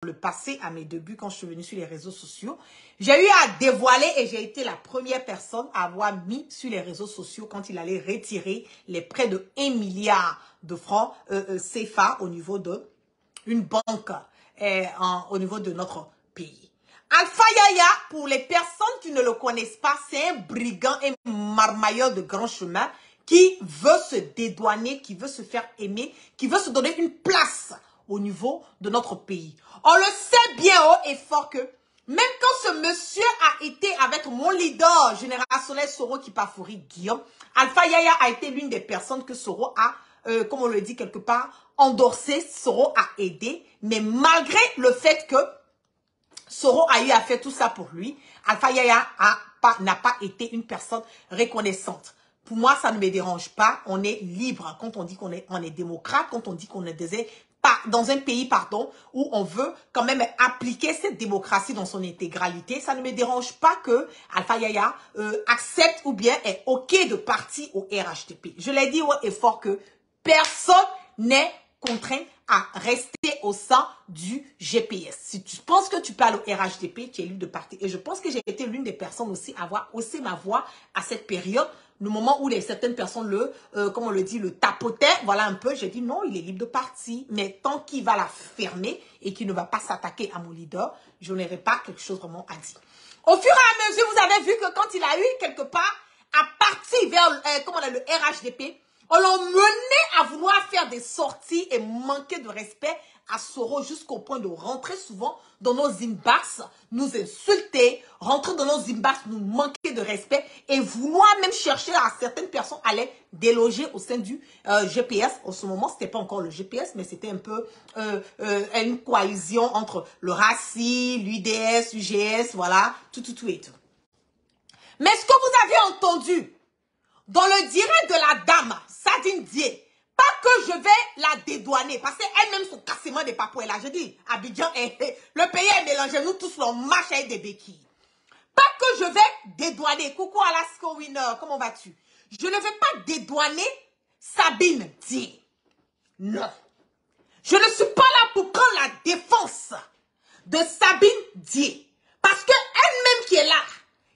le passé, à mes débuts, quand je suis venue sur les réseaux sociaux, j'ai eu à dévoiler et j'ai été la première personne à avoir mis sur les réseaux sociaux quand il allait retirer les près de 1 milliard de francs CFA au niveau de une banque au niveau de notre pays. Alpha Yaya, pour les personnes qui ne le connaissent pas, c'est un brigand et marmailleur de grand chemin qui veut se dédouaner, qui veut se faire aimer, qui veut se donner une place au niveau de notre pays. On le sait bien haut et fort que même quand ce monsieur a été avec mon leader générationnel Soro Kipafuri Guillaume, Alpha Yaya a été l'une des personnes que Soro a, comme on le dit quelque part, endorsé, Soro a aidé. Mais malgré le fait que Soro a eu à faire tout ça pour lui, Alpha Yaya n'a pas été une personne reconnaissante. Pour moi, ça ne me dérange pas. On est libre quand on dit qu'on est démocrate, quand on dit qu'on est dans un pays, où on veut quand même appliquer cette démocratie dans son intégralité. Ça ne me dérange pas que Alpha Yaya accepte ou bien est OK de partir au RHDP. Je l'ai dit haut et fort que personne n'est contraint à rester au sein du GPS. Si tu penses que tu parles au RHDP, tu es libre de partir. Et je pense que j'ai été l'une des personnes aussi à avoir haussé ma voix à cette période. Le moment où certaines personnes comme on le dit, le tapotaient, voilà un peu, j'ai dit non, il est libre de partir. Mais tant qu'il va la fermer et qu'il ne va pas s'attaquer à mon leader, je n'aurai pas quelque chose vraiment à dire. Au fur et à mesure, vous avez vu que quand il a eu quelque part à partir vers le RHDP, on l'a mené à vouloir faire des sorties et manquer de respect à Soro jusqu'au point de rentrer souvent dans nos inbox, nous insulter, rentrer dans nos inbox, nous manquer de respect et vouloir même chercher à certaines personnes à les déloger au sein du GPS. En ce moment, c'était pas encore le GPS, mais c'était un peu une coalition entre le RACI, l'UDS, UGS, voilà, tout et tout. Mais ce que vous avez entendu dans le direct de la dame, Sadine Dié, pas que je vais la dédouaner, parce qu'elle-même sont cassement des papouets là. Je dis, Abidjan, le pays est mélangé, nous tous, on marche avec des béquilles. Pas que je vais dédouaner, coucou Alaska Winner, comment vas-tu? Je ne vais pas dédouaner Sabine Dié. Non. Je ne suis pas là pour prendre la défense de Sabine Dié. Parce que elle-même qui est là,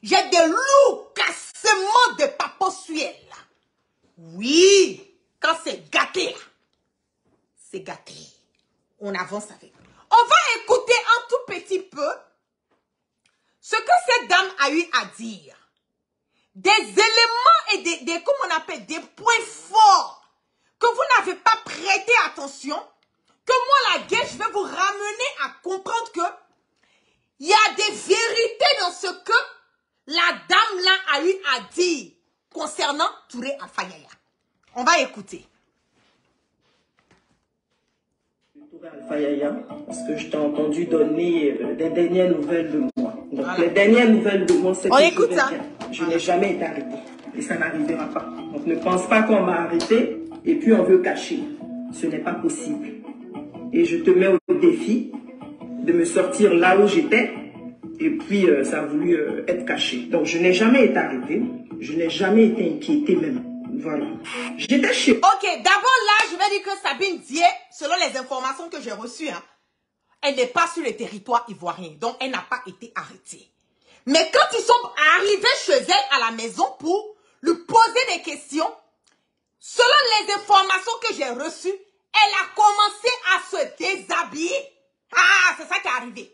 j'ai des lourds cassements de paposuels. Oui, quand c'est gâté là, c'est gâté. On avance avec. On va écouter un tout petit peu ce que cette dame a eu à dire. Des éléments et comment on appelle, des points forts que vous n'avez pas prêté attention, que moi la guerre, je vais vous ramener à comprendre que il y a des vérités dans ce que la dame là a eu à dire concernant Touré Alpha Yaya. On va écouter. Touré Alpha Yaya, parce que je t'ai entendu donner des dernières nouvelles de moi. Donc voilà. Les dernières nouvelles de moi, c'est que écoute ça. Je n'ai jamais été arrêtée. Et ça n'arrivera pas. Donc ne pense pas qu'on m'a arrêté et puis on veut cacher. Ce n'est pas possible. Et je te mets au défi de me sortir là où j'étais. Et puis, ça a voulu être caché. Donc, je n'ai jamais été arrêtée. Je n'ai jamais été inquiétée même. Voilà. J'étais chez... Ok, d'abord là, je vais dire que Sabine Dié, selon les informations que j'ai reçues, hein, elle n'est pas sur le territoire ivoirien. Donc, elle n'a pas été arrêtée. Mais quand ils sont arrivés chez elle à la maison pour lui poser des questions, selon les informations que j'ai reçues, elle a commencé à se déshabiller. Ah, c'est ça qui est arrivé.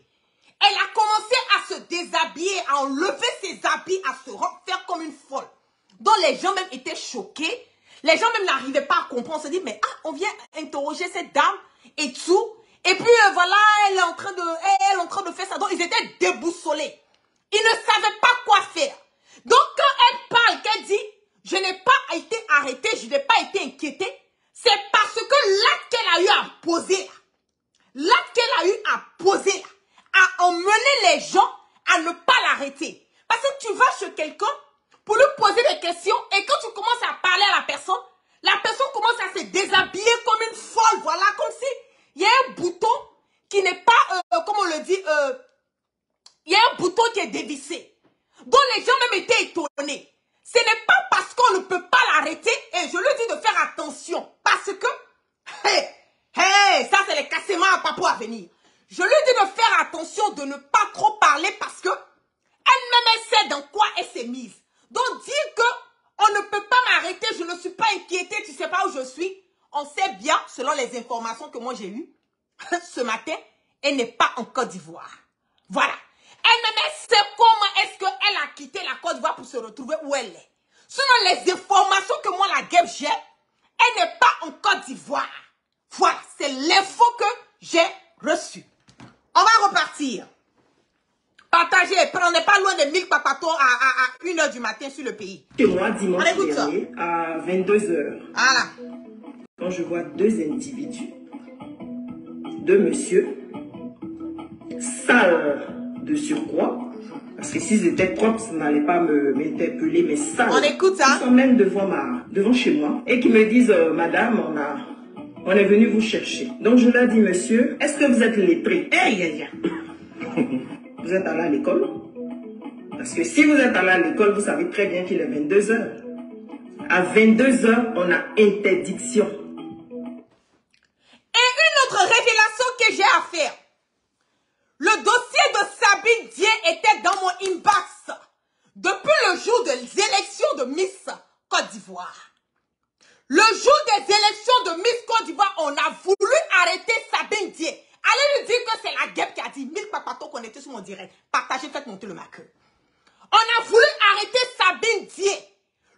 Elle a commencé à se déshabiller, à enlever ses habits, à se faire comme une folle. Donc les gens même étaient choqués. Les gens même n'arrivaient pas à comprendre. On se dit, mais on vient interroger cette dame et tout. Et puis voilà, elle est en train de faire ça. Donc ils étaient déboussolés. Ils ne savaient pas quoi faire. Donc quand elle parle, qu'elle dit, je n'ai pas été arrêtée, je n'ai pas été inquiétée, c'est parce que l'acte qu'elle a eu à poser, l'acte qu'elle a eu à poser, à emmener les gens à ne pas l'arrêter. Parce que tu vas chez quelqu'un pour lui poser des questions et quand tu commences à parler à la personne commence à se déshabiller comme une folle. Voilà, comme si il y a un bouton qui n'est pas, comme on le dit, il y a un bouton qui est dévissé. Donc les gens même étaient étonnés. Ce n'est pas parce qu'on ne peut pas l'arrêter et je lui dis de faire attention. Parce que, ça c'est les cassements à Papou à venir. Je lui dis de faire attention, de ne pas trop parler parce que elle-même, elle sait dans quoi elle s'est mise. Donc, dire que on ne peut pas m'arrêter, je ne suis pas inquiétée, tu ne sais pas où je suis. On sait bien, selon les informations que moi j'ai eues ce matin, elle n'est pas en Côte d'Ivoire. Voilà. Elle-même, elle sait comment est-ce qu'elle a quitté la Côte d'Ivoire pour se retrouver où elle est. Selon les informations que moi, la guêpe, j'ai, elle n'est pas en Côte d'Ivoire. Voilà, c'est l'info que j'ai reçue. On va repartir. Partagez, on n'est pas loin de 1000 papatos à 1h du matin sur le pays. Chez moi, dimanche dernier, à 22h, voilà. Quand je vois deux individus, deux messieurs, sales de surcroît, parce que s'ils étaient propres, ça n'allait pas m'interpeller, mais sales. On écoute ça. Ils sont même devant chez moi et qui me disent, madame, on est venu vous chercher. Donc je leur dis, monsieur, est-ce que vous êtes lettré? Vous êtes allé à l'école? Parce que si vous êtes allé à l'école, vous savez très bien qu'il est 22h. À 22h, on a interdiction. Et une autre révélation que j'ai à faire. Le dossier de Sabine Dié était dans mon inbox depuis le jour des élections de Miss Côte d'Ivoire. Le jour des élections de Miss Côte d'Ivoire, on a voulu arrêter Sabine Dié. Allez lui dire que c'est la guêpe qui a dit 1000 papatos qu'on était sur mon direct. Partagez, faites monter le marqueur. On a voulu arrêter Sabine Dié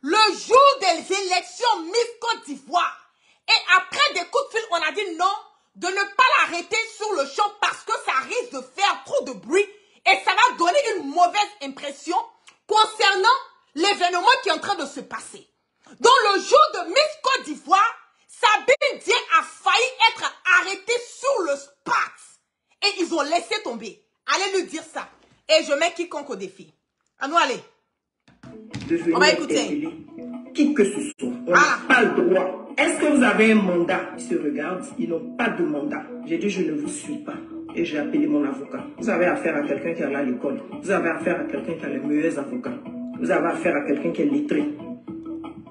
le jour des élections Miss Côte d'Ivoire. Et après des coups de fil, on a dit non, de ne pas l'arrêter sur le champ parce que ça risque de faire trop de bruit et ça va donner une mauvaise impression concernant l'événement qui est en train de se passer. Donc le jour de Miss Côte d'Ivoire, Sabine Dié a failli être arrêtée sur le spot. Et ils ont laissé tomber. Allez lui dire ça. Et je mets quiconque au défi. À nous aller. On va écouter. Qui que ce soit. On n'a pas le droit. Est-ce que vous avez un mandat? Ils se regardent, ils n'ont pas de mandat. J'ai dit, je ne vous suis pas. Et j'ai appelé mon avocat. Vous avez affaire à quelqu'un qui est allé à l'école. Vous avez affaire à quelqu'un qui a les meilleurs avocats. Vous avez affaire à quelqu'un qui est lettré.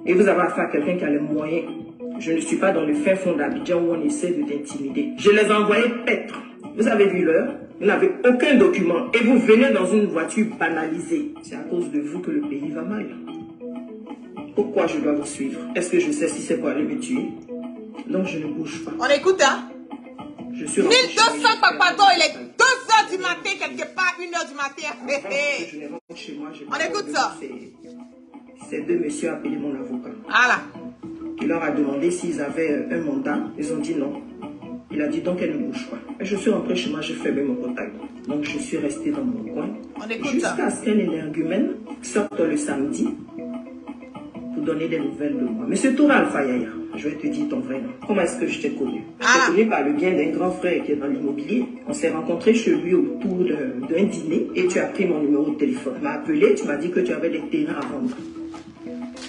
Et vous avez affaire à quelqu'un qui a les moyens. Je ne suis pas dans le fin fond d'Abidjan où on essaie de t'intimider. Je les ai envoyés paître. Vous avez vu l'heure? Vous n'avez aucun document. Et vous venez dans une voiture banalisée. C'est à cause de vous que le pays va mal. Pourquoi je dois vous suivre? Est-ce que je sais si c'est pour aller me tuer? Donc je ne bouge pas. On écoute, hein? Je suis 1200 papados, il est 2h du matin, quelque part, 1h du matin. Je rentre chez moi. On écoute ça. Ces deux messieurs ont appelé mon avocat. Voilà. Il leur a demandé s'ils avaient un mandat. Ils ont dit non. Il a dit donc elle ne bouge pas. Et je suis rentré chez moi, j'ai fermé mon contact. Donc je suis resté dans mon coin. On écoute jusqu'à ce qu'un énergumène sorte le samedi pour donner des nouvelles de moi. Monsieur Toura Alpha Yaya, je vais te dire ton vrai nom. Comment est-ce que je t'ai connu? Je t'ai connu par le bien d'un grand frère qui est dans l'immobilier. On s'est rencontrés chez lui autour d'un dîner et tu as pris mon numéro de téléphone. Tu m'as appelé, tu m'as dit que tu avais des terrains à vendre.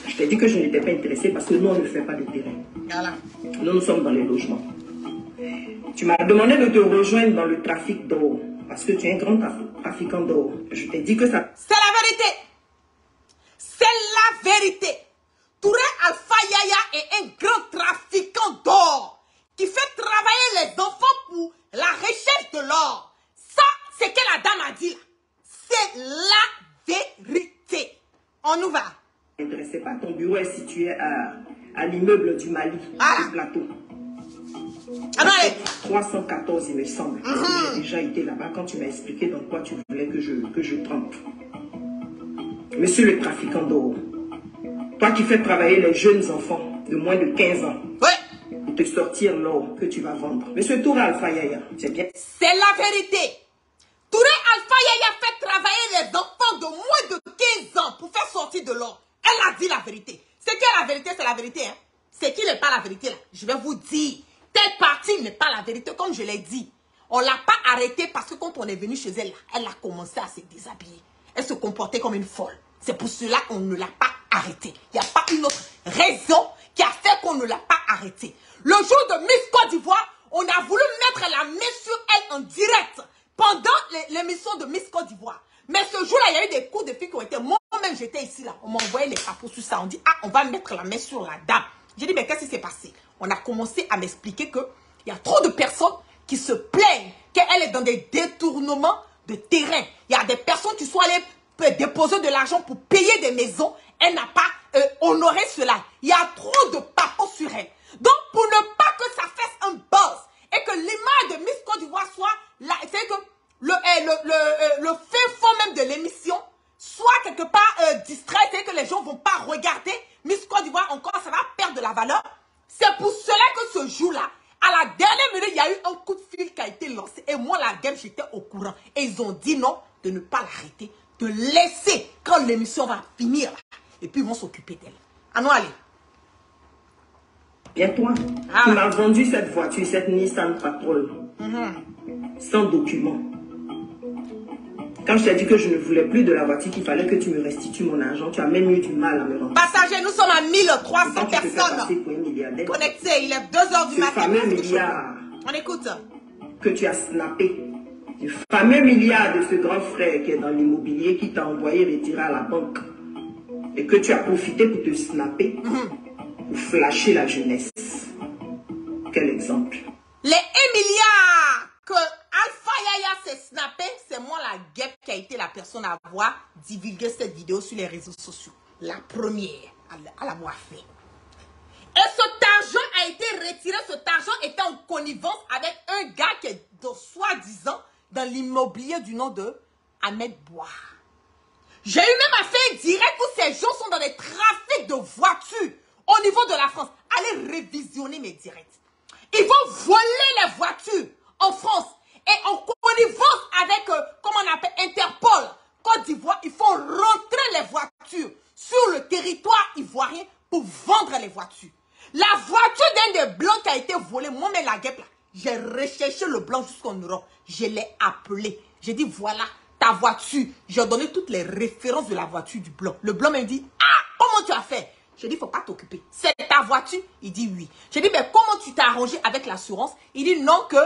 Je t'ai dit que je n'étais pas intéressé parce que nous, on ne fait pas de terrain. Voilà. Nous sommes dans les logements. Tu m'as demandé de te rejoindre dans le trafic d'or parce que tu es un grand trafiquant d'or. Je t'ai dit que ça... C'est la vérité. C'est la vérité. Touré Alpha Yaya est un grand trafiquant d'or qui fait travailler les enfants pour la recherche de l'or. Ça, c'est ce que la dame a dit. C'est la vérité. On nous va. Intéressé pas. Ton bureau est situé à l'immeuble du Mali, du plateau. Ah non, 314, il me semble. J'ai déjà été là-bas quand tu m'as expliqué dans quoi tu voulais que je trempe. Monsieur le trafiquant d'or, toi qui fais travailler les jeunes enfants de moins de 15 ans, pour te sortir l'or que tu vas vendre. Monsieur Toura Alpha Yaya, c'est bien. C'est la vérité. Touré Alpha Yaya fait travailler les enfants de moins de 15 ans pour faire sortir de l'or. Elle a dit la vérité. C'est que la vérité, c'est la vérité. Hein? C'est qui n'est pas la vérité là? Je vais vous dire. Telle partie n'est pas la vérité, comme je l'ai dit. On ne l'a pas arrêtée parce que quand on est venu chez elle, elle a commencé à se déshabiller. Elle se comportait comme une folle. C'est pour cela qu'on ne l'a pas arrêtée. Il n'y a pas une autre raison qui a fait qu'on ne l'a pas arrêtée. Le jour de Miss Côte d'Ivoire, on a voulu mettre la main sur elle en direct pendant l'émission de Miss Côte d'Ivoire. Mais ce jour-là, il y a eu des coups de fil qui ont été... Moi-même, j'étais ici, là. On m'a envoyé les papous sur ça. On dit, ah, on va mettre la main sur la dame. J'ai dit, mais qu'est-ce qui s'est passé? On a commencé à m'expliquer qu'il y a trop de personnes qui se plaignent qu'elle est dans des détournements de terrain. Il y a des personnes qui sont allées déposer de l'argent pour payer des maisons. Elle n'a pas honoré cela. Il y a trop de papos sur elle. Donc, pour ne pas que ça fasse un buzz et que l'image de Miss Côte d'Ivoire soit là, c'est que le fin fond même de l'émission soit quelque part distrait, c'est que les gens ne vont pas regarder Miss Côte d'Ivoire encore, ça va perdre de la valeur. C'est pour cela que ce jour-là, à la dernière minute, il y a eu un coup de fil qui a été lancé. Et moi, la game, j'étais au courant. Et ils ont dit non, de ne pas l'arrêter, de laisser quand l'émission va finir. Et puis, ils vont s'occuper d'elle. Allons, allez. Bien toi, tu m'as vendu cette voiture, cette Nissan Patrol, sans document. Quand je t'ai dit que je ne voulais plus de la voiture, qu'il fallait que tu me restitues mon argent, tu as même eu du mal à me rendre. Passagers, nous sommes à 1300 personnes connectées. Il est 2 h du matin. Fameux milliard. On écoute. Que tu as snappé. Le fameux milliard de ce grand frère qui est dans l'immobilier, qui t'a envoyé retirer à la banque. Et que tu as profité pour te snapper. Pour flasher la jeunesse. Quel exemple. Les 1 milliard que Alpha Yaya s'est snappé, c'est moi la guêpe qui a été la personne à avoir divulgué cette vidéo sur les réseaux sociaux. La première à l'avoir fait. Et cet argent a été retiré, cet argent était en connivence avec un gars qui est soi-disant dans l'immobilier du nom de Ahmed Bois. J'ai eu même à faire direct où ces gens sont dans des trafics de voitures au niveau de la France. Allez révisionner mes directs. Ils vont voler les voitures en France et en connivence avec, comment on appelle, Interpol, Côte d'Ivoire. Ils font rentrer les voitures sur le territoire ivoirien pour vendre les voitures. La voiture d'un des blancs qui a été volée, moi, mais la guêpe là, j'ai recherché le blanc jusqu'en Europe. Je l'ai appelé. J'ai dit, voilà, ta voiture. J'ai donné toutes les références de la voiture du blanc. Le blanc m'a dit, ah, comment tu as fait? J'ai dit, il ne faut pas t'occuper. C'est ta voiture? Il dit oui. J'ai dit, mais comment tu t'es arrangé avec l'assurance? Il dit non, que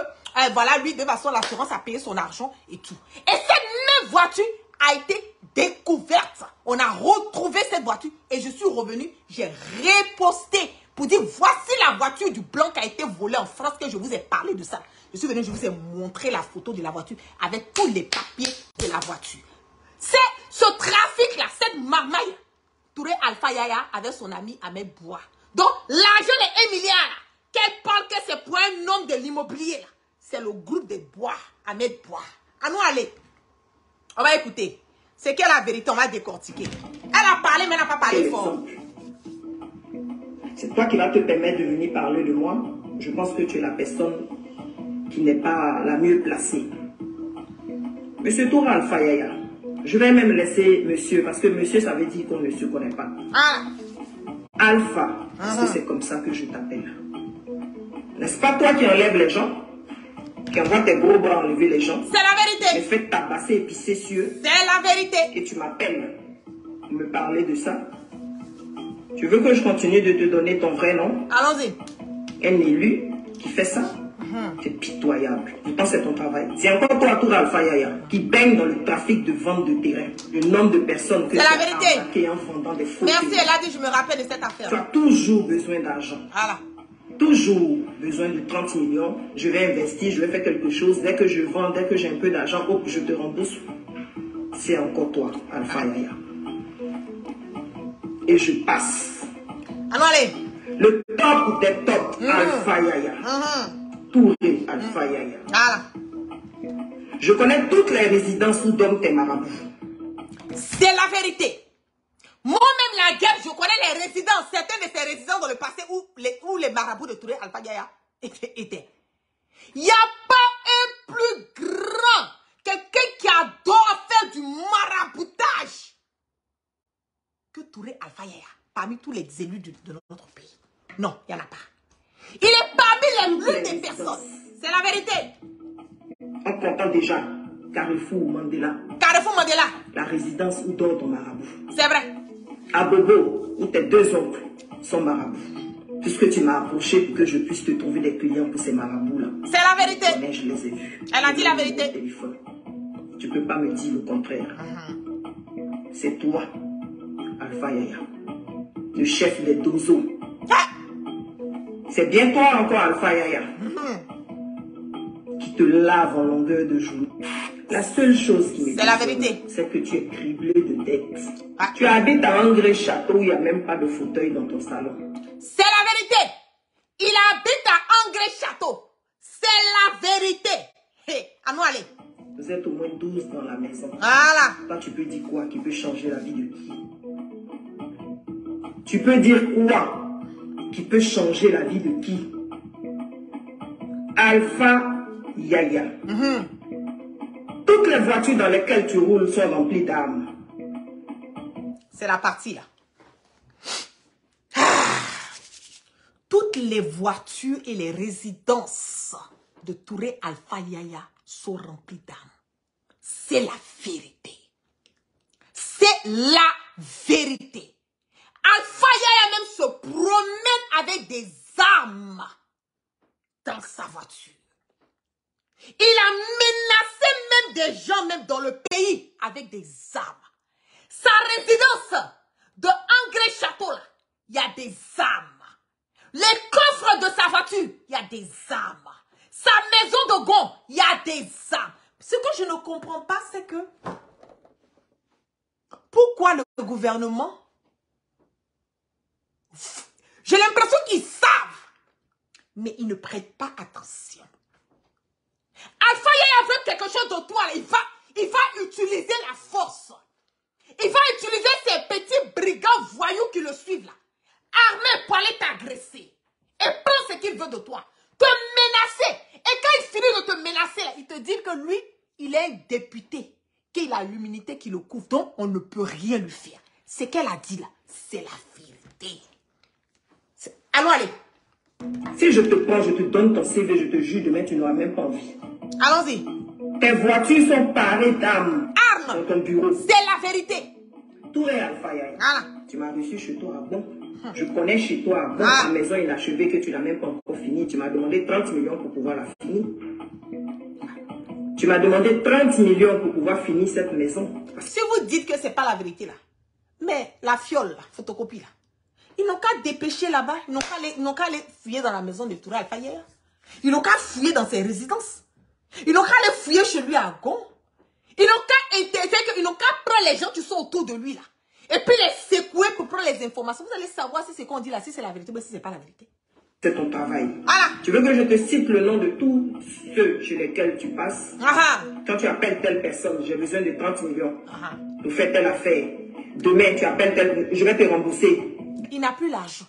voilà, lui, de toute façon, l'assurance a payé son argent et tout. Et cette même voiture a été découverte. On a retrouvé cette voiture et je suis revenu, j'ai reposté pour dire, voici la voiture du blanc qui a été volée en France, que je vous ai parlé de ça. Je suis venu, je vous ai montré la photo de la voiture avec tous les papiers de la voiture. C'est ce trafic-là, cette marmaille. Touré Alpha Yaya avec son ami Ahmed Bois. Donc, l'argent des 1 milliard, qu'elle parle que c'est pour un homme de l'immobilier, c'est le groupe de Bois, Ahmed Bois. À nous aller. On va écouter. C'est quelle la vérité, on va décortiquer. Elle a parlé, mais elle n'a pas parlé fort. C'est toi qui vas te permettre de venir parler de moi. Je pense que tu es la personne qui n'est pas la mieux placée. Monsieur Tour Alpha Yaya. Je vais même laisser monsieur, parce que monsieur, ça veut dire qu'on ne se connaît pas. Alpha, parce que c'est comme ça que je t'appelle. N'est-ce pas toi qui enlèves les gens? Qui envoie tes gros bras enlever les gens? C'est la vérité. Me fait tabasser et pisser sur eux. C'est la vérité. Et tu m'appelles pour me parler de ça? Tu veux que je continue de te donner ton vrai nom? Allons-y. Un élu qui fait ça? C'est pitoyable. Pourtant, c'est ton travail. C'est encore toi, Tour Alpha Yaya, qui baigne dans le trafic de vente de terrain. Le nombre de personnes que tu as arnaquées en vendant des faux. Merci, elle a dit, je me rappelle de cette affaire. Tu as toujours besoin d'argent. Voilà. Toujours besoin de 30 millions. Je vais investir, je vais faire quelque chose. Dès que je vends, dès que j'ai un peu d'argent, hop, je te rembourse. C'est encore toi, Alpha Yaya. Et je passe. Allons, allez. Le top des tops, Alpha Yaya. Touré Alpha Yaya. Voilà. Je connais toutes les résidences où dorment tes marabouts. C'est la vérité. Moi-même, la guerre, je connais les résidences, certaines de ces résidences dans le passé où les marabouts de Touré Alpha Yaya étaient. Il n'y a pas un plus grand, quelqu'un qui adore faire du maraboutage que Touré Alpha Yaya, parmi tous les élus de notre pays. Non, il n'y en a pas. Il est parmi les plus des personnes. C'est la vérité. On t'entend déjà. Carrefour Mandela. Carrefour Mandela. La résidence où dort ton marabout. C'est vrai. À Bobo, où tes 2 oncles sont marabouts. Puisque tu m'as approché pour que je puisse te trouver des clients pour ces marabouts-là. C'est la vérité. Mais je les ai vus. Elle a dit la vérité. Tu ne peux pas me dire le contraire. C'est toi, Alpha Yaya, le chef des dozos. C'est bien toi encore, Alpha Yaya, qui te lave en longueur de journée. La seule chose qui me c'est la vérité, c'est que tu es criblé de dettes. Ah. Tu habites à Angré Château où il n'y a même pas de fauteuil dans ton salon. c'est la vérité. Il habite à Angré Château. C'est la vérité. Hey, à nous aller. Vous êtes au moins 12 dans la maison. Voilà. Toi, tu peux dire quoi qui peut changer la vie de qui? Tu peux dire quoi qui peut changer la vie de qui? Alpha Yaya. Toutes les voitures dans lesquelles tu roules sont remplies d'armes. C'est la partie là. Toutes les voitures et les résidences de Touré Alpha Yaya sont remplies d'armes. C'est la vérité. C'est la vérité. Alpha Yaya même se promène avec des armes dans sa voiture. Il a menacé même des gens, même dans le pays, avec des armes. Sa résidence de Angré Château, là, il y a des armes. Les coffres de sa voiture, il y a des armes. Sa maison de Gon, il y a des armes. Ce que je ne comprends pas, c'est que pourquoi le gouvernement, j'ai l'impression qu'ils savent, mais ils ne prêtent pas attention. Alpha Yaya veut quelque chose de toi, il va utiliser la force. Il va utiliser ces petits brigands voyous qui le suivent là, armés pour aller t'agresser. Et prendre ce qu'il veut de toi. Te menacer. Et quand il finit de te menacer, là, il te dit que lui, il est un député. Qu'il a l'immunité qui le couvre. Donc, on ne peut rien lui faire. Ce qu'elle a dit là, c'est la vérité. Allons, allez. Si je te prends, je te donne ton CV, je te jure, demain, tu n'auras même pas envie. Allons-y. Tes voitures sont parées d'armes. Armes. Dans ton bureau. C'est la vérité. Touré Alpha Yaya. Voilà. Tu m'as reçu chez toi à Bon. Je connais chez toi à Bon, Ah. la maison inachevée que tu n'as même pas encore finie. Tu m'as demandé 30 millions pour pouvoir la finir. Tu m'as demandé 30 millions pour pouvoir finir cette maison. Si vous dites que ce n'est pas la vérité là, mais la fiole, la photocopie là, ils n'ont qu'à dépêcher là-bas, ils n'ont qu'à aller fouiller dans la maison de Touré Alpha Yaya. Ils n'ont qu'à fouiller dans ses résidences. Ils n'ont qu'à aller fouiller chez lui à Gon. Ils n'ont qu'à prendre les gens qui sont autour de lui là. Et puis les secouer pour prendre les informations. Vous allez savoir si ce qu'on dit là, si c'est la vérité ou si ce n'est pas la vérité. C'est ton travail. Voilà. Tu veux que je te cite le nom de tous ceux chez lesquels tu passes? Ah. Quand tu appelles telle personne, j'ai besoin de 30 millions Ah. pour faire telle affaire. Demain, tu appelles telle, je vais te rembourser. Il n'a plus l'argent.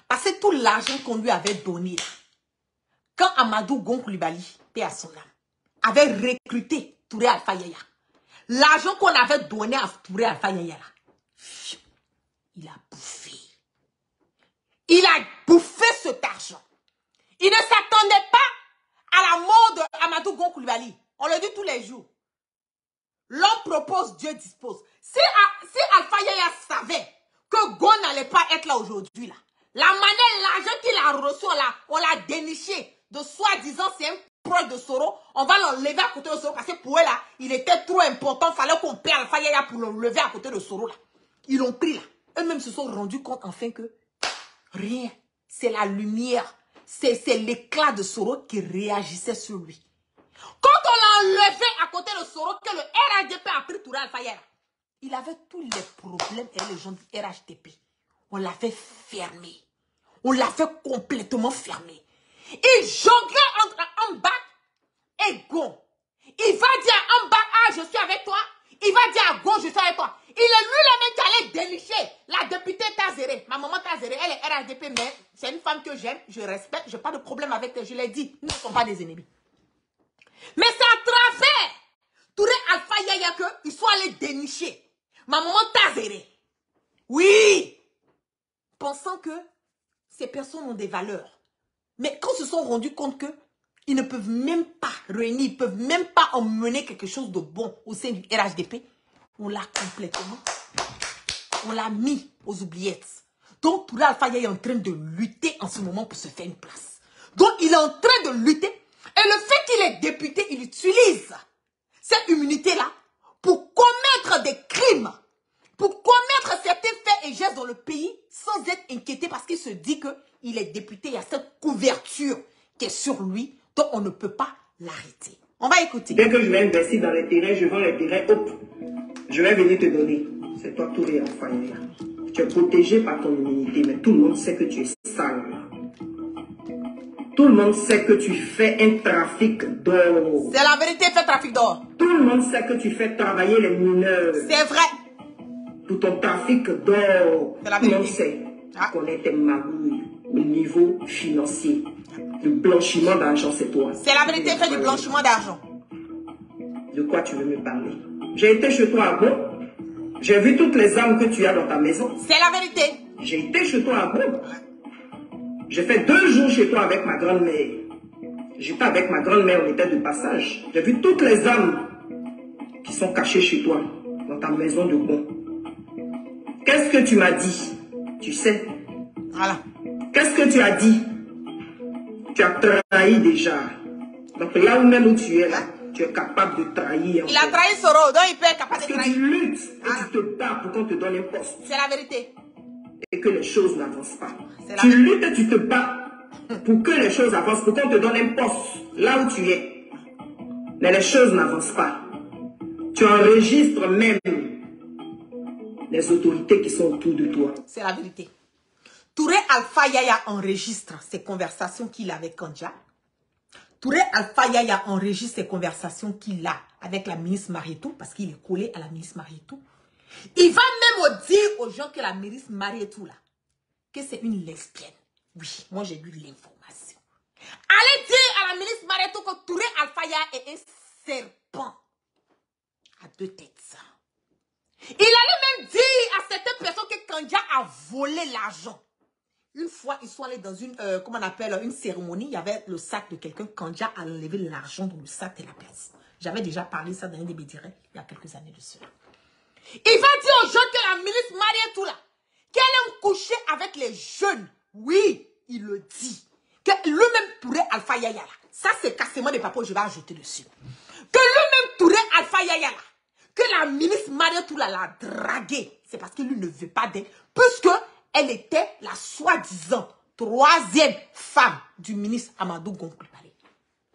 Parce que tout l'argent qu'on lui avait donné là, quand Amadou Gon Coulibaly, paix à son âme, avait recruté Touré Alpha Yaya, l'argent qu'on avait donné à Touré Alpha Yaya là, il a bouffé. Il a bouffé cet argent. Il ne s'attendait pas à la mort de Amadou Gon Coulibaly. On le dit tous les jours. L'homme propose, Dieu dispose. Si Alpha Yaya savait que Gon n'allait pas être là aujourd'hui, là, la manière, l'argent qu'il a reçu, on l'a déniché de soi-disant, c'est un proche de Soro. On va l'enlever à côté de Soro parce que pour eux, là, il était trop important. Il fallait qu'on paie Alpha Yaya pour l'enlever à côté de Soro, là. Ils l'ont pris, là. Eux-mêmes se sont rendus compte, enfin, que rien. C'est la lumière. C'est l'éclat de Soro qui réagissait sur lui. Quand on l'a enlevé à côté de Soro, que le RHDP a pris Touré Alpha Yaya, il avait tous les problèmes et les gens du RHDP. On l'avait fermé. On l'a fait complètement fermé. Il jonglait en bas et Gon. Il va dire en bas, ah, je suis avec toi. Il va dire à Gon, je suis avec toi. Il est lui-même qui allait dénicher la députée Tazéré. Ma maman Tazéré, elle est RHDP, mais c'est une femme que j'aime, je respecte, je n'ai pas de problème avec elle. Je l'ai dit, nous ne sommes pas des ennemis. Mais c'est à travers Touré Alpha Yaya qu'ils sont allés dénicher ma maman Tazéré. Oui! Pensant que ces personnes ont des valeurs. Mais quand ils se sont rendus compte qu'ils ne peuvent même pas réunir, ils ne peuvent même pas emmener quelque chose de bon au sein du RHDP, on l'a complètement, on l'a mis aux oubliettes. Donc, Touré Alpha Yaya est en train de lutter en ce moment pour se faire une place. Donc, il est en train de lutter. Et le fait qu'il est député, il utilise cette immunité-là pour commettre des crimes, pour commettre certains faits et gestes dans le pays sans être inquiété parce qu'il se dit qu'il est député, il y a cette couverture qui est sur lui, donc on ne peut pas l'arrêter. On va écouter. Dès que je vais investir dans les terrains, je vends les terrains, hop, je vais venir te donner. C'est toi, Touré Alpha-Yaya. Tu es protégé par ton immunité, mais tout le monde sait que tu es sale. Tout le monde sait que tu fais un trafic d'or. C'est la vérité, fais trafic d'or. Tout le monde sait que tu fais travailler les mineurs. C'est vrai. Pour ton trafic d'or. C'est la Tout le monde vérité. sait. Tu connais tes magouilles au niveau financier. Le blanchiment d'argent, c'est toi. C'est la vérité, fais du blanchiment d'argent. De quoi tu veux me parler? J'ai été chez toi à Bon. J'ai vu toutes les armes que tu as dans ta maison. C'est la vérité. J'ai été chez toi à Bon. J'ai fait 2 jours chez toi avec ma grand-mère. J'étais avec ma grand-mère, on était de passage. J'ai vu toutes les armes qui sont cachées chez toi, dans ta maison de Bon. Qu'est-ce que tu m'as dit? Tu sais. Voilà. Qu'est-ce que tu as dit? Tu as trahi déjà. Donc là où même où tu es là, tu es capable de trahir. Il a trahi Soro, donc il peut être capable Parce de que trahir. tu luttes et tu te bats pour qu'on te donne un poste. C'est la vérité. Et que les choses n'avancent pas. C'est Tu la- luttes et tu te bats pour que les choses avancent, pour qu'on te donne un poste là où tu es. Mais les choses n'avancent pas. Tu enregistres même les autorités qui sont autour de toi. C'est la vérité. Touré Alpha-Yaya enregistre ses conversations qu'il a avec Kandja. Touré Alpha-Yaya enregistre ses conversations qu'il a avec la ministre Marietou, parce qu'il est collé à la ministre Marietou. Il va même dire aux gens que la ministre Marietou, là, que c'est une lesbienne. Oui, moi j'ai lu l'information. Allez dire à la ministre Marietou que Touré Alpha-Yaya est un serpent à 2 têtes. Il allait même dire à certaines personnes que Kandja a volé l'argent. Une fois, ils sont allés dans une, comment on appelle, une cérémonie. Il y avait le sac de quelqu'un. Kandja a enlevé l'argent dans le sac de la personne. J'avais déjà parlé ça dans un des directs il y a quelques années de cela. Il va dire aux gens que la ministre Marietou là, qu'elle aime coucher avec les jeunes. Oui, il le dit. Que lui-même Touré Alpha-Yaya là, ça c'est cassement des papas, je vais ajouter dessus. Que lui-même Touré Alpha-Yaya là, que la ministre Marietou là l'a dragué. C'est parce que lui ne veut pas d'elle. Puisque elle était la soi-disant 3e femme du ministre Amadou Gon Coulibaly.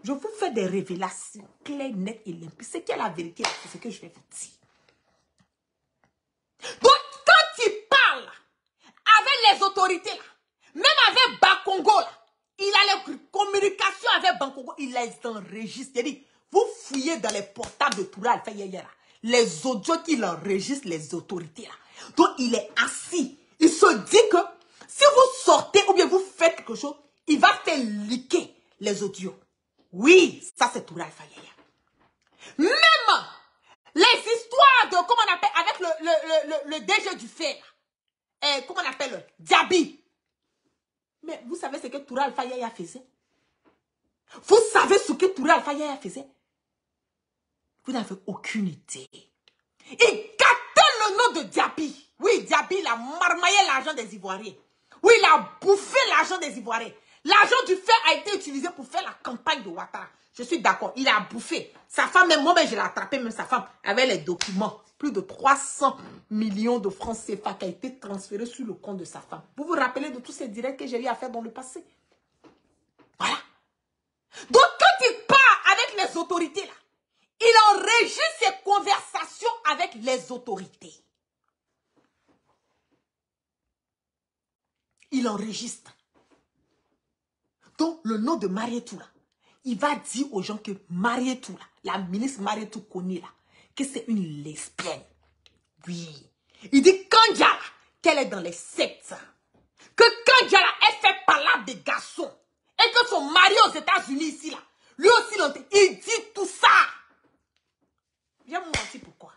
Je vous fais des révélations claires, nettes et limpides. C'est qui est la vérité, c'est ce que je vais vous dire. Donc, quand il parle avec les autorités, là, même avec Bakongo, là, il a les communications avec Bakongo, il les enregistre. Il dit, vous fouillez dans les portables de Touré Alpha-Yaya, les audios qu'il enregistre, les autorités. Là. Donc, il est assis. Il se dit que si vous sortez ou bien vous faites quelque chose, il va faire liquer les audios. Oui, ça c'est Touré Alpha-Yaya. Même les histoires de, comment on appelle, avec le DG du fait, comment on appelle, Diaby. Mais vous savez ce que Touré Alpha-Yaya faisait? Vous savez ce que Touré Alpha-Yaya faisait? Vous n'avez aucune idée. Il gâtait le nom de Diaby. Oui, Diaby, il a marmaillé l'argent des Ivoiriens. Oui, il a bouffé l'argent des Ivoiriens. L'argent du fait a été utilisé pour faire la campagne de Ouattara. Je suis d'accord, il a bouffé. Sa femme, même moi, je l'ai attrapé, même sa femme, avec les documents. Plus de 300 millions de francs CFA qui a été transféré sur le compte de sa femme. Vous vous rappelez de tous ces directs que j'ai eu à faire dans le passé? Voilà. Donc, quand il part avec les autorités, là, il enregistre ses conversations avec les autorités. Il enregistre. Donc, le nom de Marietou, là, il va dire aux gens que Marietou, là, la ministre Marietou connaît, là, que c'est une lesbienne. Oui. Il dit Kandja, là, qu'elle est dans les sectes. Que Kandja, là, elle fait parler des garçons. Et que son mari aux États-Unis, ici, là, lui aussi, il dit tout ça. Je vais vous mentir pourquoi.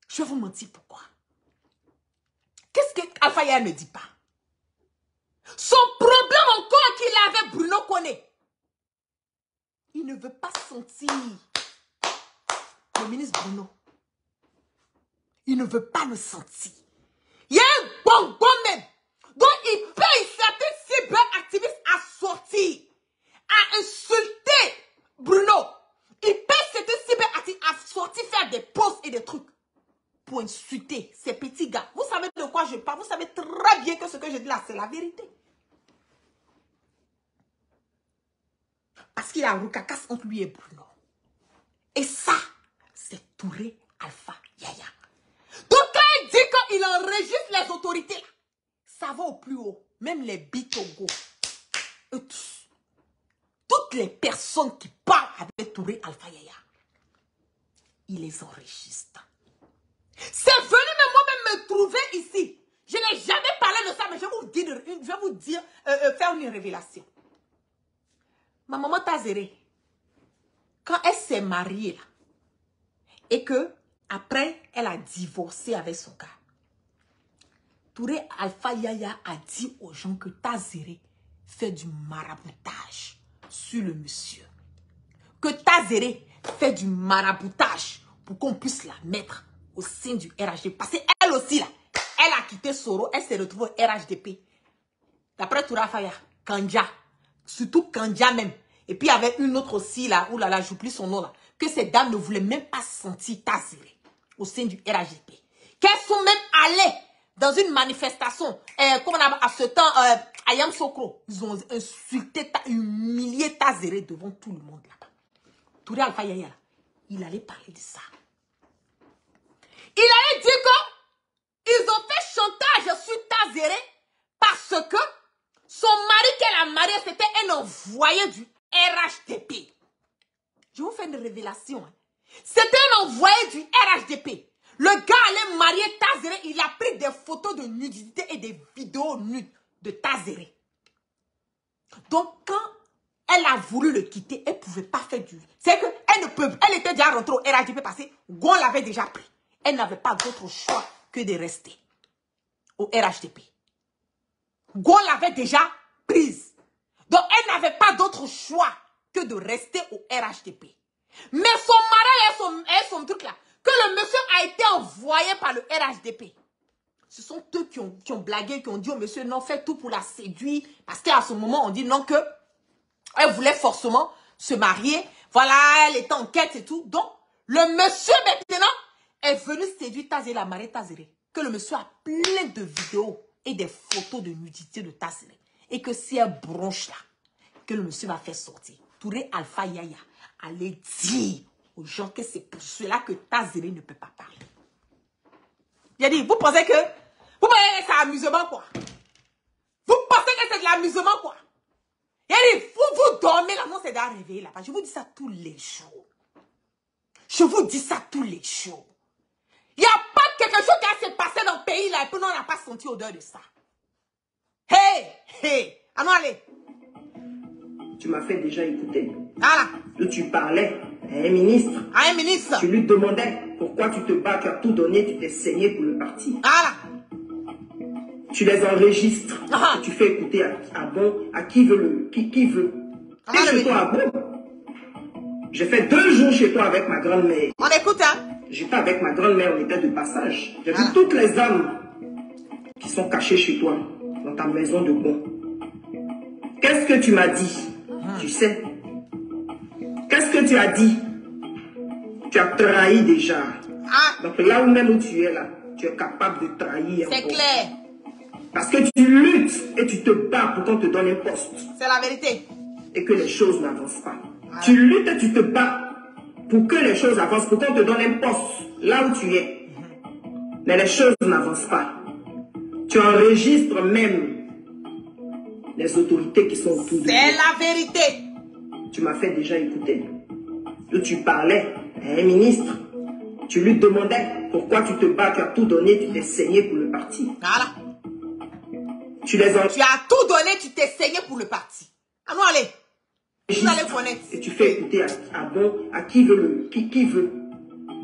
Je vais vous mentir pourquoi. Qu'est-ce que Alpha-Yaya ne dit pas? Son problème encore qu'il a avec Bruno Koné. Il ne veut pas sentir le ministre Bruno. Il ne veut pas le sentir. Il y a un bonbon même. Donc il paye certains cyberactivistes à sortir, à insulter Bruno. Il paye certains cyberactivistes à sortir faire des posts et des trucs pour insulter ces petits gars. Vous savez de quoi je parle. Vous savez très bien que ce que je dis là, c'est la vérité. Parce qu'il a roucacasse entre lui et Bruno. Et ça, c'est Touré Alpha Yaya. Donc quand il dit qu'il enregistre les autorités, là, ça va au plus haut. Même les Bitogo. Eux tous. Toutes les personnes qui parlent avec Touré Alpha Yaya, il les enregistre. C'est venu même moi-même me trouver ici. Je n'ai jamais parlé de ça, mais je vais vous dire, faire une révélation. Ma maman Tazéré, quand elle s'est mariée là, et que après elle a divorcé avec son gars, Touré Alpha Yaya a dit aux gens que Tazéré fait du maraboutage sur le monsieur. Que Tazéré fait du maraboutage pour qu'on puisse la mettre au sein du RHDP. Parce qu'elle aussi là, elle a quitté Soro, elle s'est retrouvée au RHDP. D'après Touré Alpha Yaya, Kanja, surtout Kanja même. Et puis il y avait une autre aussi là, où là, j'oublie son nom là, que ces dames ne voulaient même pas sentir Tazéré au sein du RHDP. Qu'elles sont même allées dans une manifestation, comme on a à ce temps, à Yamsokro, ils ont insulté, humilié Tazéré devant tout le monde là-bas. Touré Alpha Yaya, il allait parler de ça. Il allait dire qu'ils ont fait chantage sur Tazéré parce que son mari qu'elle a marié, c'était un envoyé du RHDP. Je vous fais une révélation. Hein. C'était un envoyé du RHDP. Le gars allait marier Tazéré. Il a pris des photos de nudité et des vidéos nudes de Tazéré. Donc, quand elle a voulu le quitter, elle ne pouvait pas faire du... C'est qu'elle ne peut... Elle était déjà rentrée au RHDP parce qu'on l'avait déjà pris. Elle n'avait pas d'autre choix que de rester au RHDP. Gon l'avait déjà prise. Donc, elle n'avait pas d'autre choix que de rester au RHDP. Mais son mari et son truc là, que le monsieur a été envoyé par le RHDP. Ce sont eux qui ont blagué, qui ont dit au monsieur, non, fais tout pour la séduire. Parce qu'à ce moment, on dit non, que elle voulait forcément se marier. Voilà, elle était en quête et tout. Donc, le monsieur maintenant est venu séduire Tazéré, la mariée Tazéré. Que le monsieur a plein de vidéos et des photos de nudité de Tazéré. Et que si elle bronche là, que le monsieur va faire sortir. Touré Alpha Yaya allait dire aux gens que c'est pour cela que Tazéré ne peut pas parler. J'ai dit, vous pensez que c'est amusement quoi? Vous pensez que c'est de l'amusement quoi? J'ai dit, vous dormez là, non c'est d'arriver là-bas. Je vous dis ça tous les jours. Je vous dis ça tous les jours. Il n'y a pas quelque chose qui s'est passé dans le pays là et puis on n'a pas senti odeur de ça. Hey, allons aller. Tu m'as fait déjà écouter. Voilà. Là, tu parlais à un ministre. À un ministre. Tu lui demandais pourquoi tu te bats, tu as tout donné, tu t'es saigné pour le parti. Voilà. Tu les enregistres. Tu fais écouter à qui veut qui veut. T'es chez toi à bon. J'ai fait 2 jours chez toi avec ma grand-mère. On écoute, hein. J'étais avec ma grand-mère, on était de passage. J'ai vu toutes les âmes qui sont cachées chez toi, dans ta maison de bon. Qu'est-ce que tu m'as dit? Tu sais? Qu'est-ce que tu as dit? Tu as trahi déjà. Donc là où même où tu es là, tu es capable de trahir. C'est clair. Parce que tu luttes et tu te bats pour qu'on te donne un poste. C'est la vérité. Et que les choses n'avancent pas. Tu luttes et tu te bats pour que les choses avancent, pour qu'on te donne un poste là où tu es. Mais les choses n'avancent pas. Tu enregistres même les autorités qui sont autour de toi. C'est la vérité. Tu m'as fait déjà écouter. Où tu parlais à un ministre. Tu lui demandais pourquoi tu te bats, tu as tout donné, tu t'es saigné pour le parti. Voilà. Tu as tout donné, tu t'es saigné pour le parti. Allons aller. Vous allez connaître. Et tu fais écouter à qui veut qui veut.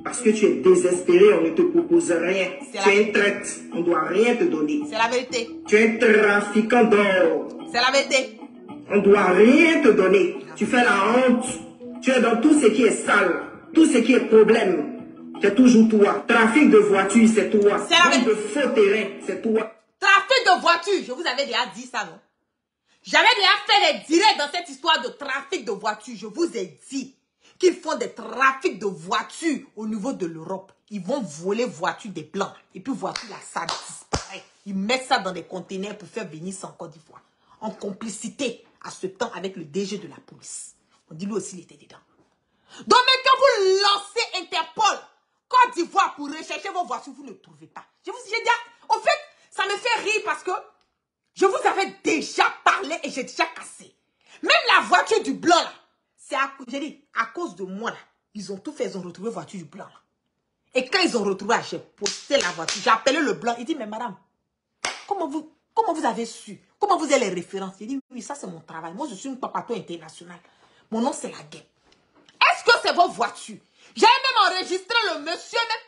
Parce que tu es désespéré, on ne te propose rien. Tu es un traître, on ne doit rien te donner. C'est la vérité. Tu es un trafiquant d'or. C'est la vérité. On ne doit rien te donner. Tu fais la honte. Tu es dans tout ce qui est sale, tout ce qui est problème. C'est toujours toi. Trafic de voitures, c'est toi. Vente de faux terrains, c'est toi. Trafic de voitures, je vous avais déjà dit ça, non? J'avais déjà fait les directs dans cette histoire de trafic de voitures. Je vous ai dit qu'ils font des trafics de voitures au niveau de l'Europe. Ils vont voler voitures des Blancs. Et puis voiture, là, ça disparaît. Ils mettent ça dans des containers pour faire venir ça en Côte d'Ivoire. En complicité à ce temps avec le DG de la police. On dit lui aussi, il était dedans. Donc, mais quand vous lancez Interpol, Côte d'Ivoire, pour rechercher vos voitures, vous ne trouvez pas. J'ai dit, en fait, ça me fait rire parce que je vous avais déjà parlé et j'ai déjà cassé. Même la voiture du blanc, là, c'est à cause de moi, là. Ils ont tout fait, ils ont retrouvé la voiture du blanc, là. Et quand ils ont retrouvé, j'ai posté la voiture. J'ai appelé le blanc. Il dit, mais madame, comment vous avez su? Comment vous avez les références? Il dit, oui, ça c'est mon travail. Moi, je suis une papato internationale. Mon nom, c'est la guerre. Est-ce que c'est vos voitures? J'ai même enregistré le monsieur même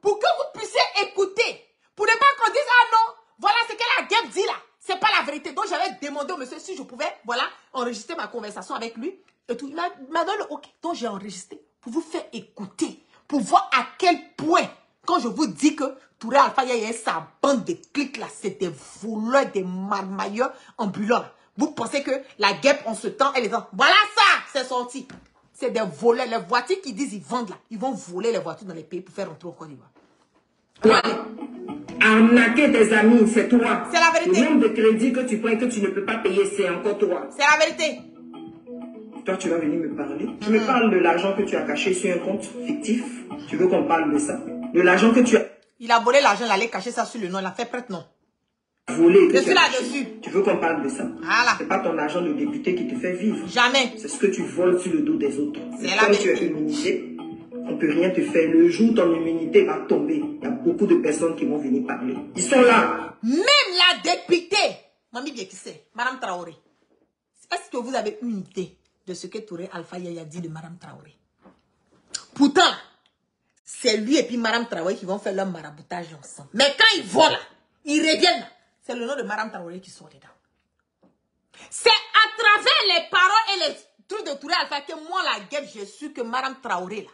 pour que vous puissiez écouter. Pour ne pas qu'on dise, ah non, voilà ce que la guerre dit là. C'est pas la vérité. Donc, j'avais demandé au monsieur si je pouvais, voilà, enregistrer ma conversation avec lui. Et tout. Il m'a donné le OK. Donc, j'ai enregistré pour vous faire écouter. Pour voir à quel point, quand je vous dis que Touré Alpha Yaya et sa bande de clics là, c'est des voleurs, des marmailleurs ambulants. Vous pensez que la guêpe en ce temps, elle est dans... Voilà ça, c'est sorti. C'est des voleurs. Les voitures qui disent ils vendent là, ils vont voler les voitures dans les pays pour faire rentrer au Côte d'Ivoire. Toi, arnaquer tes amis, c'est toi. C'est la vérité. Le nombre de crédits que tu prends et que tu ne peux pas payer, c'est encore toi. C'est la vérité. Toi, tu vas venir me parler. Tu me parles de l'argent que tu as caché sur un compte fictif. Tu veux qu'on parle de ça? De l'argent que tu as... Il a volé l'argent, il allait cacher ça sur le nom. Il a fait prête, non. volé. Je suis là-dessus. Tu veux qu'on parle de ça? Voilà. C'est pas ton argent de député qui te fait vivre. Jamais. C'est ce que tu voles sur le dos des autres. C'est la Comme vérité. tu es immunisé, on peut rien te faire. Le jour où ton immunité va tomber, il y a beaucoup de personnes qui vont venir parler. Ils sont là. Même la députée, Mamie bien qui sait, Madame Traoré. Est-ce que vous avez une idée de ce que Touré Alpha Yaya dit de Madame Traoré? Pourtant, c'est lui et puis Madame Traoré qui vont faire leur maraboutage ensemble. Mais quand ils vont là, ils reviennent là, c'est le nom de Madame Traoré qui sort dedans. C'est à travers les paroles et les trucs de Touré Alpha que moi, la guêpe, j'ai su que Madame Traoré là,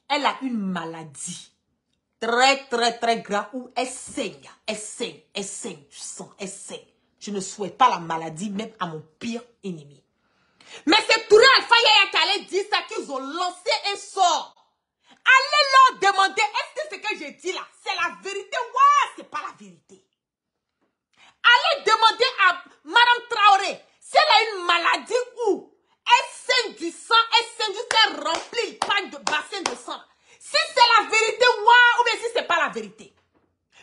elle a une maladie très, très, très grave où elle saigne, du sang, elle saigne. Je ne souhaite pas la maladie même à mon pire ennemi. Mais c'est Touré Alpha Yaya qui allait dire ça, qu'ils ont lancé un sort. Allez leur demander, est-ce que ce que j'ai dit là, c'est la vérité? Ouais, c'est pas la vérité. Allez demander à Madame Traoré si elle a une maladie où elle saigne du sang, elle saigne juste, elle remplit le bassin de sang. Si c'est la vérité, ouais, ou bien si c'est pas la vérité.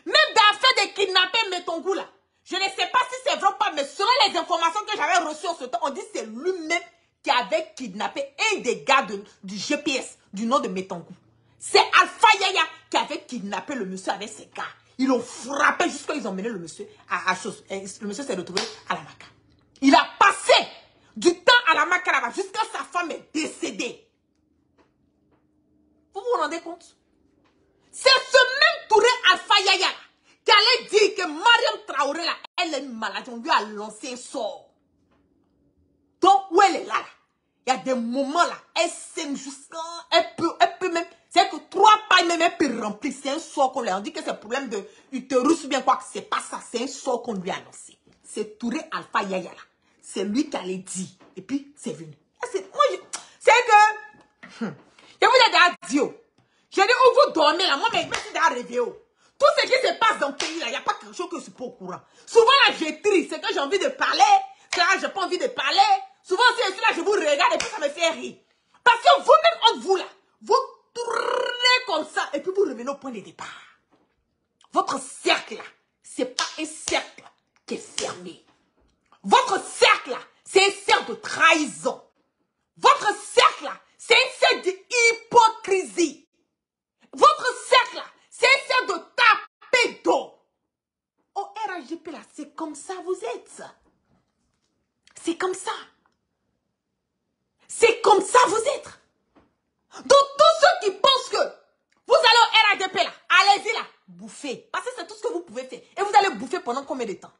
Même dans l'affaire de kidnapper Metongou là, je ne sais pas si c'est vrai ou pas, mais selon les informations que j'avais reçues en ce temps, on dit que c'est lui-même qui avait kidnappé un des gars du GPS, du nom de Metongou. C'est Alpha Yaya qui avait kidnappé le monsieur avec ses gars. Ils l'ont frappé jusqu'à ils ont mené le monsieur à chose. Le monsieur s'est retrouvé à la Maca. Il a passé du temps à la Maca là-bas jusqu'à sa femme est décédée. Vous vous rendez compte? C'est ce même Touré Alpha Yaya qui allait dire que Mariam Traoré là, elle a une maladie. On lui a lancé un sort. Donc où elle est là, il y a des moments là, elle saigne jusqu'à... Elle peut même... C'est que 3 pailles même, elle peut remplir. C'est un sort qu'on lui a dit que c'est un problème de utérus ou bien quoi que c'est pas ça. C'est un sort qu'on lui a lancé. C'est Touré Alpha Yaya là. C'est lui qui allait dire. Et puis, c'est venu. C'est que... Je vous ai déjà dit, j'ai dit où vous dormez là. Moi, mais je me suis déjà réveillé. Tout ce qui se passe dans le pays là, il n'y a pas quelque chose que je suis pas au courant. Souvent là, j'ai triste. C'est que j'ai envie de parler. C'est là, j'ai pas envie de parler. Souvent, si je suis là, je vous regarde et puis ça me fait rire. Parce que vous-même, entre vous là, vous tournez comme ça et puis vous revenez au point de départ. Votre cercle là, c'est pas un cercle qui est fermé. Votre cercle là, c'est un cercle de trahison. Votre cercle là, c'est un cercle d'hypocrisie. Votre cercle là, c'est un cercle de taper d'eau. Au RHDP là, c'est comme ça vous êtes. C'est comme ça. C'est comme ça vous êtes. Donc tous ceux qui pensent que vous allez au RHDP là, allez-y là, bouffer. Parce que c'est tout ce que vous pouvez faire. Et vous allez bouffer pendant combien de temps?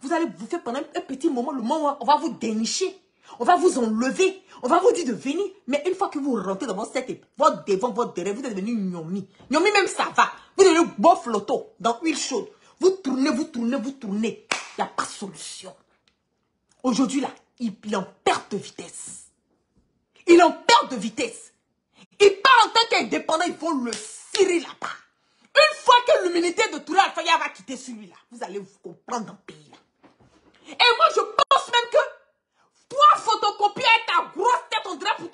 Vous allez bouffer pendant un petit moment, le moment où on va vous dénicher. On va vous enlever. On va vous dire de venir. Mais une fois que vous rentrez dans votre tête, votre devant, votre derrière, vous êtes devenu Nyomi. Nyomi même ça va. Vous devenez bon flotto dans huile chaude. Vous tournez, vous tournez, vous tournez. Il n'y a pas de solution. Aujourd'hui là, il est en perte de vitesse. Il est en perte de vitesse. Il part en tant qu'indépendant, il faut le cirer là-bas. Une fois que l'humilité de Touré Alpha Yaya va quitter celui-là, vous allez vous comprendre dans le pays là. Et moi, je pense même que toi, photocopier ta grosse tête, on dirait pour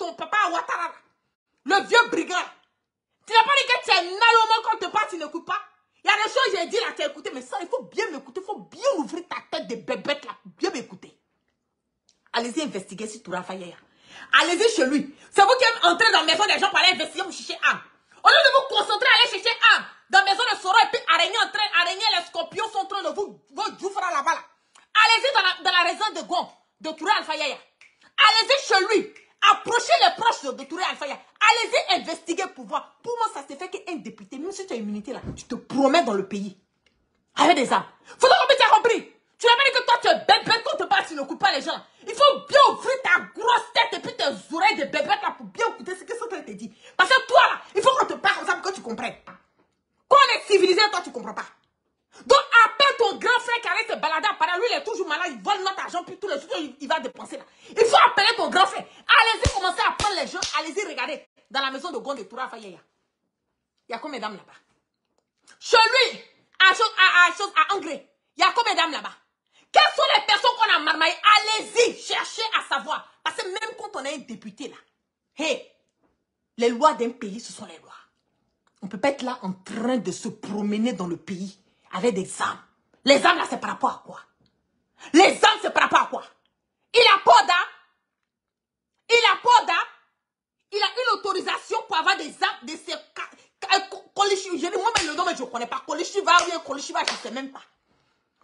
t'ai dit là, tu as écouté, mais ça, il faut bien m'écouter, il faut bien ouvrir ta tête de bébête là, bien m'écouter. Allez-y investiguer sur Toura Fayaya. Allez-y chez lui. C'est vous qui êtes entré dans la maison des gens pour aller investiguer, vous chercher âme. Au lieu de vous concentrer à aller chercher âme dans la maison de Soro et puis araignée, les scorpions sont en train de vous jouffrer là-bas. Là. Allez-y dans la région de Gon, de Touré Alfayaya. Allez-y chez lui. Approchez les proches de Touré Alfayaya. Allez-y investiguer pour voir. Pour moi, ça se fait qu'un député, même si tu as immunité là, tu te promets dans le pays. Avec des armes. Faut donc que tu as compris. Tu n'as pas dit que toi tu es bébête quand tu parles, tu n'écoutes pas les gens. Il faut bien ouvrir ta grosse tête et puis tes oreilles de bébête là pour bien écouter ce que ça te dit. Parce que toi là, il faut qu'on te parle comme ça pour que tu comprennes. Quand on est civilisé, toi tu ne comprends pas. Donc appelle ton grand frère qui allait se balader à Paris. Lui il est toujours malade, il vole notre argent, puis tous les jours il va dépenser là. Il faut appeler ton grand frère. Allez-y commencer à prendre les gens, allez-y regarder. Dans la maison de Gon de Toura Fayaya. Il y a combien de dames là-bas? Chez lui, à Angré, il y a combien de dames là-bas? Quelles sont les personnes qu'on a marmaillées? Allez-y, cherchez à savoir. Parce que même quand on est un député là, hey, les lois d'un pays, ce sont les lois. On ne peut pas être là en train de se promener dans le pays avec des armes. Les armes là, c'est par rapport à quoi? Les armes, c'est par rapport à quoi? Il a pas d'armes. Il a une autorisation pour avoir des armes de ces... Je dis moi-même le nom, mais je ne connais pas. Kolishiva, je ne sais même pas.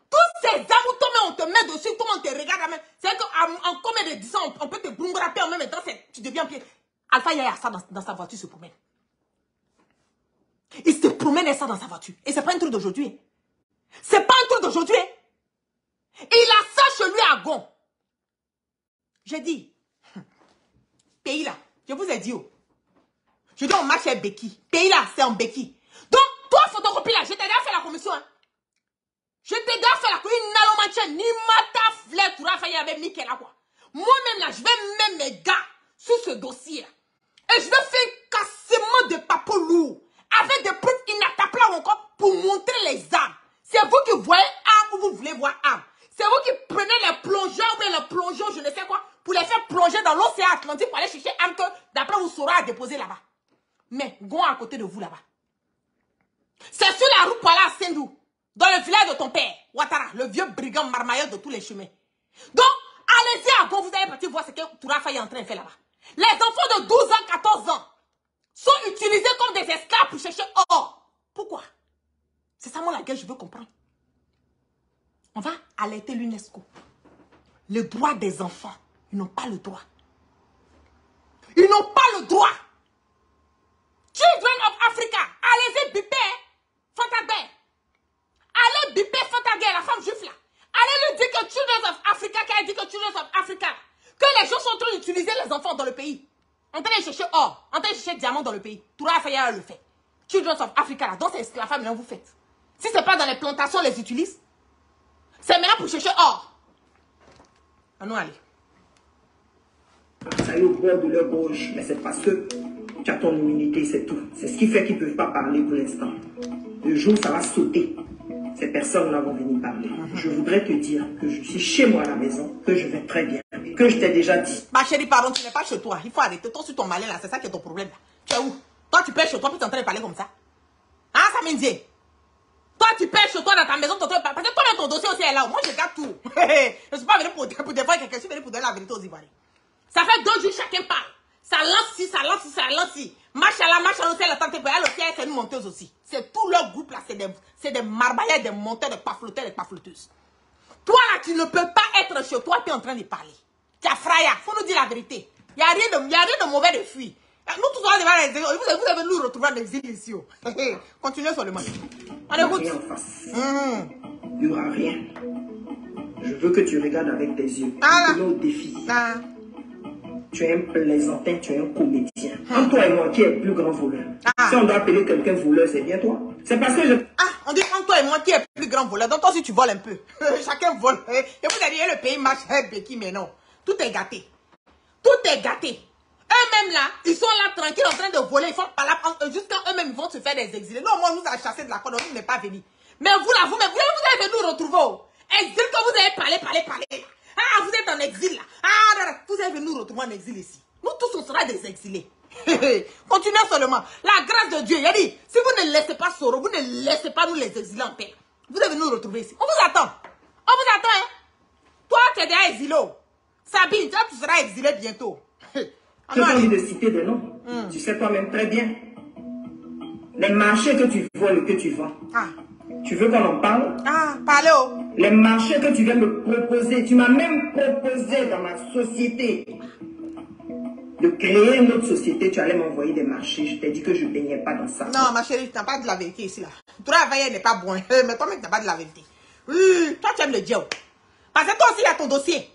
Tous ces armes, on te met dessus, tout le monde te regarde. C'est qu'en combien de 10 ans, on peut te brungraper en même temps, tu deviens pied. Alpha Yaya, ça dans sa voiture, se promène. Il se promène et ça dans sa voiture. Et c'est pas un truc d'aujourd'hui. C'est pas un truc d'aujourd'hui. Il a ça chez lui à Gon. J'ai dit, pays là, je vous ai dit, oh. Je dis on marche avec Becky. Pays là, c'est en Becky. Donc, toi, photocopie là, je t'ai déjà fait la commission. Hein. Je t'ai déjà fait la commission. Ni mata fleur, tu vas faire avec Mikel là quoi. Moi-même là, je vais mettre mes gars sur ce dossier. Et je vais faire un cassement de papo lourd. Avec des preuves inattaquables encore pour montrer les armes. C'est vous qui voyez armes ou vous voulez voir armes. C'est vous qui prenez les plongeurs ou les plongeons, je ne sais quoi, pour les faire plonger dans l'océan Atlantique pour aller chercher armes que d'après vous saurez à déposer là-bas. Mais Gon à côté de vous là-bas. C'est sur la route pour aller à Sendou, dans le village de ton père, Ouattara, le vieux brigand marmailleur de tous les chemins. Donc, allez-y à Gon, vous allez partir voir ce que Toura Faye est en train de faire là-bas. Les enfants de 12 ans, 14 ans sont utilisés comme des esclaves pour chercher or. Pourquoi? C'est ça moi laquelle je veux comprendre. On va alerter l'UNESCO. Le droit des enfants, ils n'ont pas le droit. Ils n'ont pas le droit. Children of Africa, allez-y biper Fatagbe. Allez biper Fatagbe, la femme juive là. Allez lui dire que Children of Africa, qu'elle dit que Children of Africa, que les gens sont en train d'utiliser les enfants dans le pays. En train de chercher or, en train de chercher diamants dans le pays. Toura Fayaya le fait. Children of Africa là, donc c'est esclavage, maintenant vous faites. Si ce n'est pas dans les plantations, on les utilise. C'est maintenant pour chercher or. Allons aller. Ça est au bord de leur gorge, mais c'est parce que tu as ton immunité, c'est tout. C'est ce qui fait qu'ils ne peuvent pas parler pour l'instant. Le jour où ça va sauter, ces personnes-là vont venir parler. Je voudrais te dire que je suis chez moi à la maison, que je vais très bien, que je t'ai déjà dit. Ma chérie, pardon, tu n'es pas chez toi. Il faut arrêter. Toi, sur ton malin là, c'est ça qui est ton problème. Là. Tu es où? Toi, tu payes chez toi, puis tu es en train de parler comme ça. Hein, ça me dit? Toi, tu payes chez toi dans ta maison, parce que toi, ton dossier aussi est là. Moi, je garde tout. Je ne suis pas venu pour défendre quelqu'un, je suis venu pour donner la vérité aux Ivoiriens. Ça fait 2 jours, chacun parle. Ça lance ci, ça lance ci, ça lance ci. Machallah, aussi, elle a tenté, elle aussi, elle est une monteuse aussi. C'est tout leur groupe là, c'est des marbailleurs, des monteurs, des pafloteurs, des pafloteuses. Toi là, tu ne peux pas être chez toi, tu es en train de parler. Tu as fraya, faut nous dire la vérité. Il n'y a rien de mauvais de fuir. Nous tous, on va les vous avez nous retrouver en exil ici. Continuez sur le monde. On écoute. Il n'y aura rien. Je veux que tu regardes avec tes yeux. Tu te mets au défi. Tu es un plaisantin, tu es un comédien. Entre toi et moi, qui est le plus grand voleur? Si on doit appeler quelqu'un voleur, c'est bien toi. C'est parce que je... on dit entre toi et moi, qui est le plus grand voleur? Donc toi aussi, tu voles un peu. Chacun vole. Et vous allez dire, le pays marche avec Becky, mais non. Tout est gâté. Tout est gâté. Eux-mêmes là, ils sont là tranquilles en train de voler. Ils font pas là, jusqu'à eux-mêmes, ils vont se faire des exilés. Non, moi, nous a chassé de la corde, on n'est pas venu. Mais vous là, vous allez venir nous retrouver. Exil que vous avez parlé. Ah, vous êtes en exil là. Ah, vous allez venir nous retrouver en exil ici. Nous tous, on sera des exilés. Continuez seulement. La grâce de Dieu, il a dit, si vous ne laissez pas Soro, vous ne laissez pas nous les exilés en paix. Vous devez nous retrouver ici. On vous attend. On vous attend, hein. Toi, tu es déjà exilé. Sabine, toi, tu seras exilé bientôt. Je n'ai pas envie de citer des noms. Tu sais toi-même très bien. Les marchés que tu voles et que tu vends. Ah. Tu veux qu'on en parle? Ah, parlez. Les marchés que tu viens me proposer. Tu m'as même proposé dans ma société de créer une autre société. Tu allais m'envoyer des marchés. Je t'ai dit que je ne baignais pas dans ça. Non, ma chérie, tu n'as pas de la vérité ici. Là. Ton travail n'est pas bon. Mais toi-même, tu n'as pas de la vérité. Oui, toi, tu aimes le diable. Parce que toi aussi, il y a ton dossier.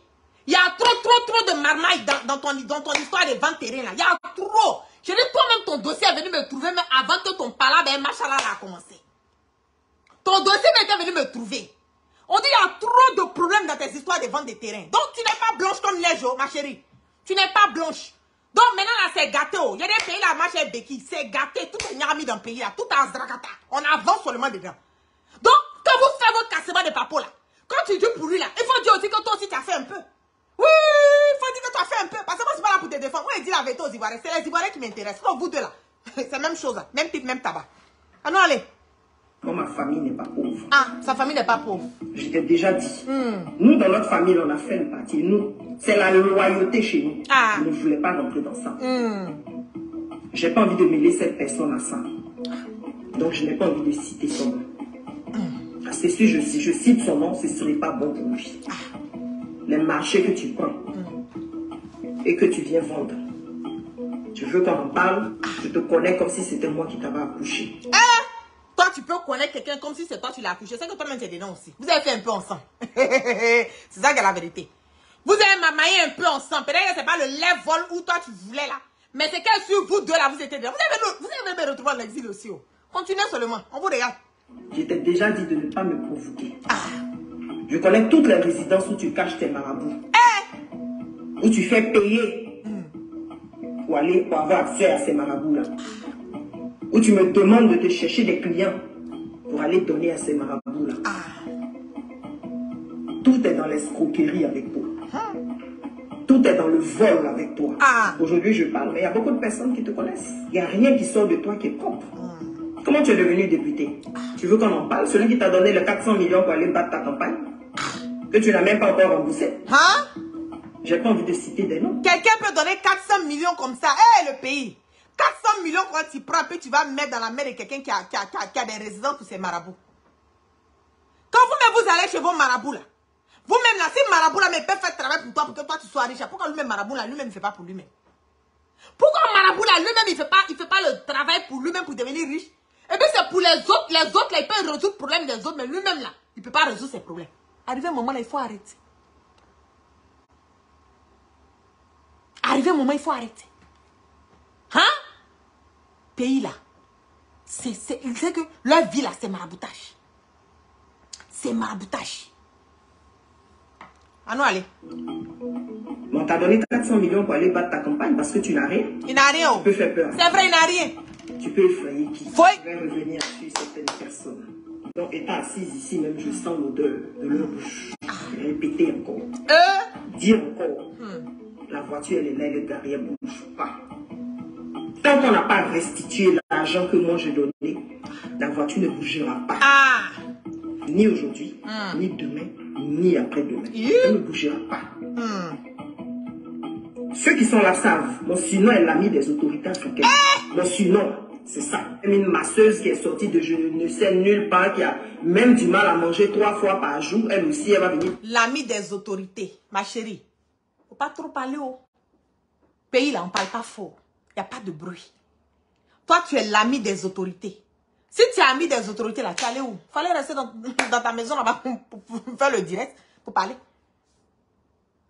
Il y a trop de marmailles dans ton histoire de vente terrain. Là. Il y a trop. Je dis, toi-même, ton dossier est venu me trouver même avant que ton palabre et machallah a commencé. Ton dossier m'était venu me trouver. On dit, il y a trop de problèmes dans tes histoires de vente de terrain. Donc, tu n'es pas blanche comme neige, ma chérie. Tu n'es pas blanche. Donc, maintenant, là, c'est gâté. Il y a des pays, là, ma chère Becky, c'est gâté. Tout est mis dans le pays, là. Tout est en zrakata. On avance seulement dedans. Donc, quand vous faites votre cassement de papo, là, quand tu dis pour lui, là, il faut dire aussi que toi aussi, tu as fait un peu. Oui, il faut dire que tu as fait un peu. Parce que moi, je ne suis pas là pour te défendre. Moi, je dis la vérité aux Ivoiriens. C'est les Ivoiriens qui m'intéressent. Non, vous deux, là. C'est la même chose, là. Même pipe, même tabac. Ah non, allez. Moi, ma famille n'est pas pauvre. Ah, sa famille n'est pas pauvre. Je t'ai déjà dit. Nous, dans notre famille, on a fait une partie. Nous, c'est la loyauté chez nous. Ah. Je ne voulais pas rentrer dans ça. J'ai pas envie de mêler cette personne à ça. Donc, je n'ai pas envie de citer son nom. Parce que si je cite son nom, ce ne serait pas bon pour lui. Les marchés que tu prends et que tu viens vendre. Tu veux qu'on en parle? Je te connais comme si c'était moi qui t'avais accouché. Toi, tu peux connaître quelqu'un comme si c'est toi qui l'as accouché. C'est que toi-même, tu es dedans aussi. Vous avez fait un peu ensemble. C'est ça qui est la vérité. Vous avez mamaillé un peu ensemble. Peut-être que ce n'est pas le level où toi, tu voulais là. Mais c'est que sur vous deux là, vous étiez dedans. Vous avez me retrouvé en exil aussi. Continuez seulement. On vous regarde. Je t'ai déjà dit de ne pas me provoquer. Je connais toutes les résidences où tu caches tes marabouts. Où tu fais payer pour avoir accès à ces marabouts-là. Où tu me demandes de te chercher des clients pour aller donner à ces marabouts-là. Tout est dans l'escroquerie avec toi. Tout est dans le vol avec toi. Aujourd'hui, je parle, mais il y a beaucoup de personnes qui te connaissent. Il n'y a rien qui sort de toi qui est propre. Comment tu es devenu député? Tu veux qu'on en parle? Celui qui t'a donné les 400 millions pour aller battre ta campagne? Que tu n'as même pas encore remboursé? J'ai pas envie de citer des noms. Quelqu'un peut donner 400 millions comme ça. Le pays. 400 millions quand tu prends, puis tu vas mettre dans la main de quelqu'un qui a des résidences pour ses marabouts. Quand vous-même vous allez chez vos marabouts là, vous-même là, si marabout là, mais peut faire travail pour toi, pour que toi tu sois riche, pourquoi lui-même marabout là, lui-même ne fait pas pour lui-même? Pourquoi marabout là, lui-même il fait pas le travail pour lui-même pour devenir riche? Et puis c'est pour les autres là, il peut résoudre le problème des autres, mais lui-même là, il ne peut pas résoudre ses problèmes. Arrivé un moment là, il faut arrêter. Arrivé un moment, il faut arrêter. Pays là, il sait que leur vie là, c'est maraboutage. C'est maraboutage. Ah non, allez. On t'a donné 400 millions pour aller battre ta campagne parce que tu n'as rien. Il n'a rien. Tu peux faire peur. C'est vrai, il n'a rien. Tu peux effrayer qui? Je vais revenir sur certaines personnes. Donc, étant assise ici, même je sens l'odeur de leur bouche. Répéter encore. Dire encore. La voiture, elle est là, elle est derrière, ne bouge pas. Tant qu'on n'a pas restitué l'argent que moi j'ai donné, la voiture ne bougera pas. Ni aujourd'hui, ni demain, ni après-demain. Elle ne bougera pas. Ceux qui sont là savent. Mon surnom est l'ami des autorités africaines. Mon surnom, c'est ça. Une masseuse qui est sortie de je ne sais nulle part, qui a même du mal à manger 3 fois par jour. Elle aussi, elle va venir. L'ami des autorités, ma chérie. Faut pas trop parler au pays là, on parle pas fort. Il n'y a pas de bruit. Toi, tu es l'ami des autorités. Si tu es ami des autorités là, tu es allé où? Il fallait rester dans ta maison là-bas pour faire le direct, pour parler.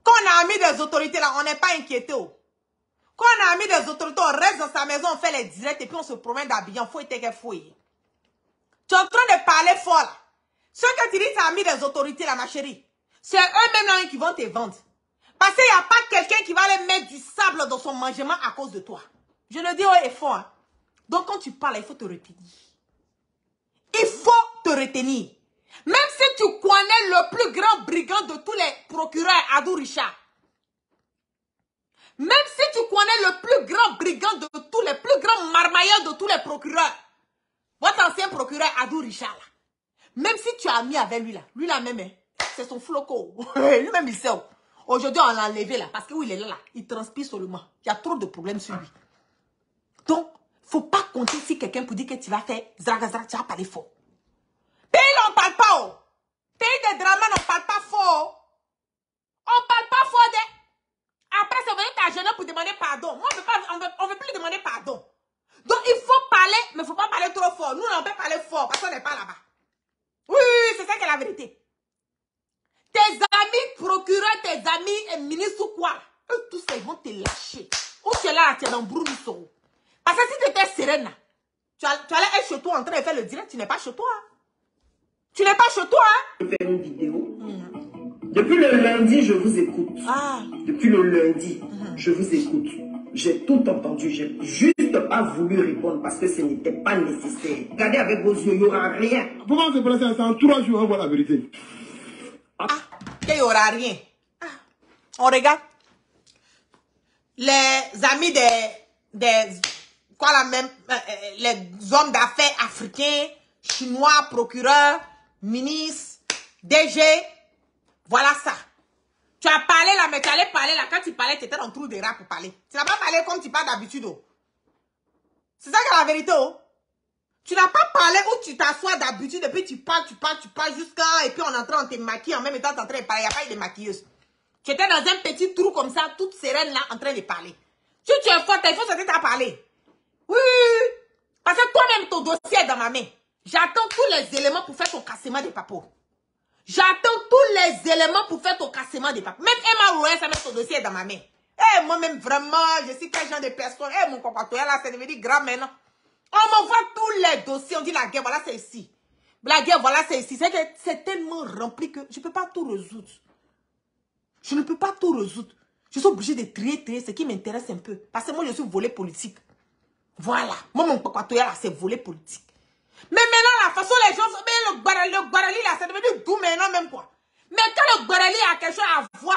Quand on est ami des autorités là, on n'est pas inquiété. Quand on est ami des autorités, on reste dans sa maison, on fait les directs et puis on se promène d'habiller. Il faut être qu'elle fouille. Tu es en train de parler fort là. Ceux que tu dis tu es ami des autorités là, ma chérie, c'est eux-mêmes là qui vont te vendre. Parce qu'il n'y a pas quelqu'un qui va aller mettre du sable dans son mangement à cause de toi. Je le dis haut et fort. Donc quand tu parles, il faut te retenir. Il faut te retenir. Même si tu connais le plus grand brigand de tous les procureurs, Adou Richard. Même si tu connais le plus grand brigand de tous les plus grands marmailleurs de tous les procureurs, votre ancien procureur Adou Richard, là, même si tu as mis avec lui là même, c'est son floco. Lui-même, il sait. Aujourd'hui, on l'a enlevé là, parce que où il est là, il transpire seulement. Il y a trop de problèmes sur lui. Donc, faut pas compter si quelqu'un peut dire que tu vas faire zraga, tu vas parler fort. Pays là, on parle pas. Oh. Pays des dramas, on parle pas fort. On parle pas fort de... Après, c'est venu ta jeune pour demander pardon. Moi, on veut plus demander pardon. Donc, il faut parler, mais il faut pas parler trop fort. Nous, on peut parler fort, parce qu'on n'est pas là-bas. Oui, c'est ça qui est la vérité. Tes amis procureurs, tes amis ministres ou quoi, eux tous, ils vont te lâcher. Ou tu es là, tu es dans Bruno. Parce que si tu étais sereine, tu allais être chez toi en train de faire le direct, tu n'es pas chez toi. Tu n'es pas chez toi. Je fais une vidéo. Depuis le lundi, je vous écoute. Depuis le lundi, je vous écoute. J'ai tout entendu. J'ai juste pas voulu répondre parce que ce n'était pas nécessaire. Regardez avec vos yeux, il n'y aura rien. Pourquoi on se prend ça en 3 jours, on voit la vérité? Il n'y aura rien. On regarde. Les amis les hommes d'affaires africains, chinois, procureurs, ministres, DG, voilà ça. Tu as parlé là, mais tu allais parler là. Quand tu parlais, tu étais dans le trou des rats pour parler. Tu n'as pas parlé comme tu parles d'habitude. Oh. C'est ça qui est la vérité. Oh. Tu n'as pas parlé où tu t'assois d'habitude et puis tu parles jusqu'à... Et puis on est en train de te maquiller en même temps, tu es en train de parler. Il n'y a pas eu de maquilleuse. Tu étais dans un petit trou comme ça, toute sereine là, en train de parler. Si tu es forte, il faut se dire à parler. Oui. Parce que toi-même, ton dossier est dans ma main. J'attends tous les éléments pour faire ton cassement des papeaux. J'attends tous les éléments pour faire ton cassement des papeaux. Même Emma Rouen, ça met ton dossier dans ma main. Eh, moi-même, vraiment, je suis quel genre de personne. Eh, mon compatriote là, c'est devenu grand maintenant. On m'envoie tous les dossiers. On dit la guerre, voilà, c'est ici. La guerre, voilà, c'est ici. C'est que c'est tellement rempli que je ne peux pas tout résoudre. Je ne peux pas tout résoudre. Je suis obligée de trier ce qui m'intéresse un peu. Parce que moi, je suis volée politique. Voilà. Moi, mon compatriote là, c'est volée politique. Mais maintenant, la façon les gens... Mais le Guarali là, c'est devenu doux maintenant même quoi. Mais quand le Guarali a quelque chose à voir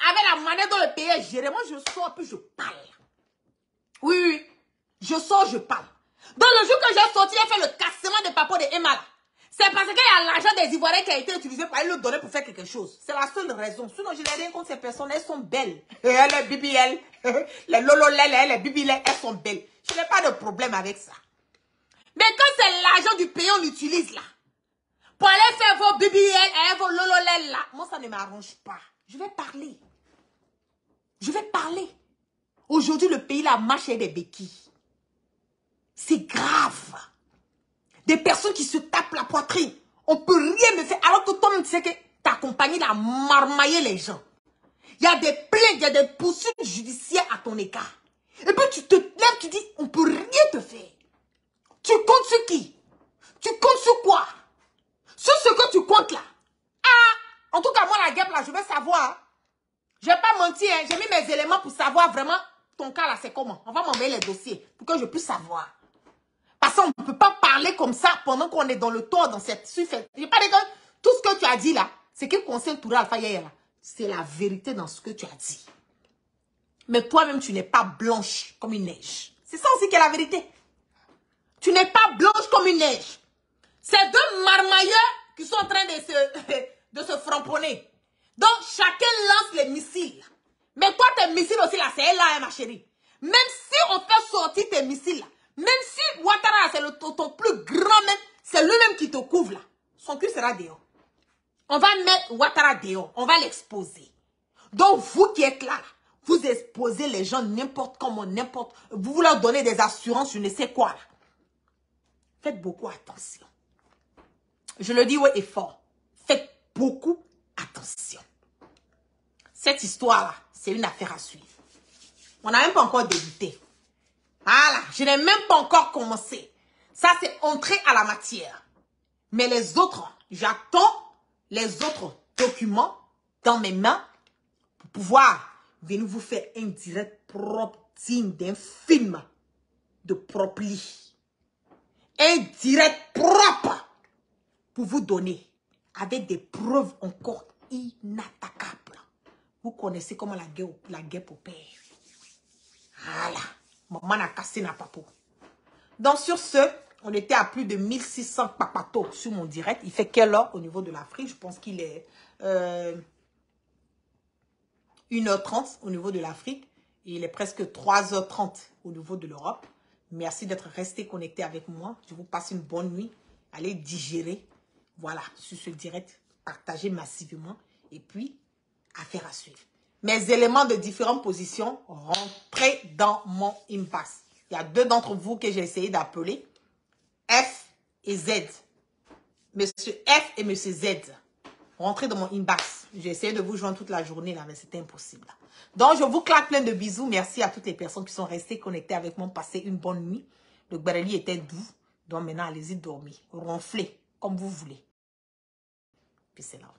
avec la manière dont le pays est géré, moi, je sors puis je parle. Oui, oui. Je sors, je parle. Dans le jour que j'ai sorti, j'ai fait le cassement des papeaux de Emma. C'est parce qu'il y a l'argent des Ivoiriens qui a été utilisé pour aller le donner pour faire quelque chose. C'est la seule raison. Sinon, je n'ai rien contre ces personnes. Elles sont belles. Les BBL, les Lololel, les BBL, elles sont belles. Je n'ai pas de problème avec ça. Mais quand c'est l'argent du pays, on l'utilise là. Pour aller faire vos BBL et vos Lololel là. Moi, ça ne m'arrange pas. Je vais parler. Je vais parler. Aujourd'hui, le pays là marche avec des béquilles. C'est grave. Des personnes qui se tapent la poitrine. On peut rien me faire. Alors que toi-même, tu sais que ta compagnie a marmaillé les gens. Il y a des plaintes, il y a des poursuites judiciaires à ton égard. Et puis tu te lèves, tu dis, on peut rien te faire. Tu comptes sur qui? Tu comptes sur quoi? Sur ce que tu comptes là. Ah, en tout cas, moi, la guêpe là, je veux savoir. Je vais pas mentir, hein. J'ai mis mes éléments pour savoir vraiment ton cas là, c'est comment. On va m'envoyer les dossiers pour que je puisse savoir. Parce qu'on ne peut pas parler comme ça pendant qu'on est dans le tort, dans cette suffite. Je n'ai pas dit que tout ce que tu as dit là, c'est qui concerne Touré Alpha Yaya là. C'est la vérité dans ce que tu as dit. Mais toi-même, tu n'es pas blanche comme une neige. C'est ça aussi qui est la vérité. Tu n'es pas blanche comme une neige. C'est deux marmailleurs qui sont en train de se framponner. Donc, chacun lance les missiles. Mais toi, tes missiles aussi là, c'est elle là, hein, ma chérie. Même si on fait sortir tes missiles là, même si Ouattara, c'est ton plus grand même, c'est lui-même qui te couvre là. Son cul sera dehors. On va mettre Ouattara dehors. On va l'exposer. Donc, vous qui êtes là, vous exposez les gens n'importe comment, n'importe... Vous leur donnez des assurances, je ne sais quoi là. Faites beaucoup attention. Je le dis haut et fort. Faites beaucoup attention. Cette histoire-là, c'est une affaire à suivre. On n'a même pas encore débuté. Voilà, je n'ai même pas encore commencé. Ça, c'est entrer à la matière. Mais les autres, j'attends les autres documents dans mes mains pour pouvoir venir vous faire un direct propre digne d'un film de Propli. Un direct propre pour vous donner avec des preuves encore inattaquables. Vous connaissez comment la guerre opère. Voilà. Maman a cassé na papo. Donc, sur ce, on était à plus de 1600 papatos sur mon direct. Il fait quelle heure au niveau de l'Afrique? Je pense qu'il est 1h30 au niveau de l'Afrique. Et il est presque 3h30 au niveau de l'Europe. Merci d'être resté connecté avec moi. Je vous passe une bonne nuit. Allez digérer. Voilà, sur ce direct, partagez massivement. Et puis, affaire à suivre. Mes éléments de différentes positions, rentrez dans mon inbox. Il y a 2 d'entre vous que j'ai essayé d'appeler. F et Z. Monsieur F et Monsieur Z. Rentrez dans mon inbox. J'ai essayé de vous joindre toute la journée, là, mais c'était impossible. Donc, je vous claque plein de bisous. Merci à toutes les personnes qui sont restées connectées avec moi. Passez une bonne nuit. Le Gbareli était doux. Donc, maintenant, allez-y dormir. Ronflez, comme vous voulez. Puis c'est là.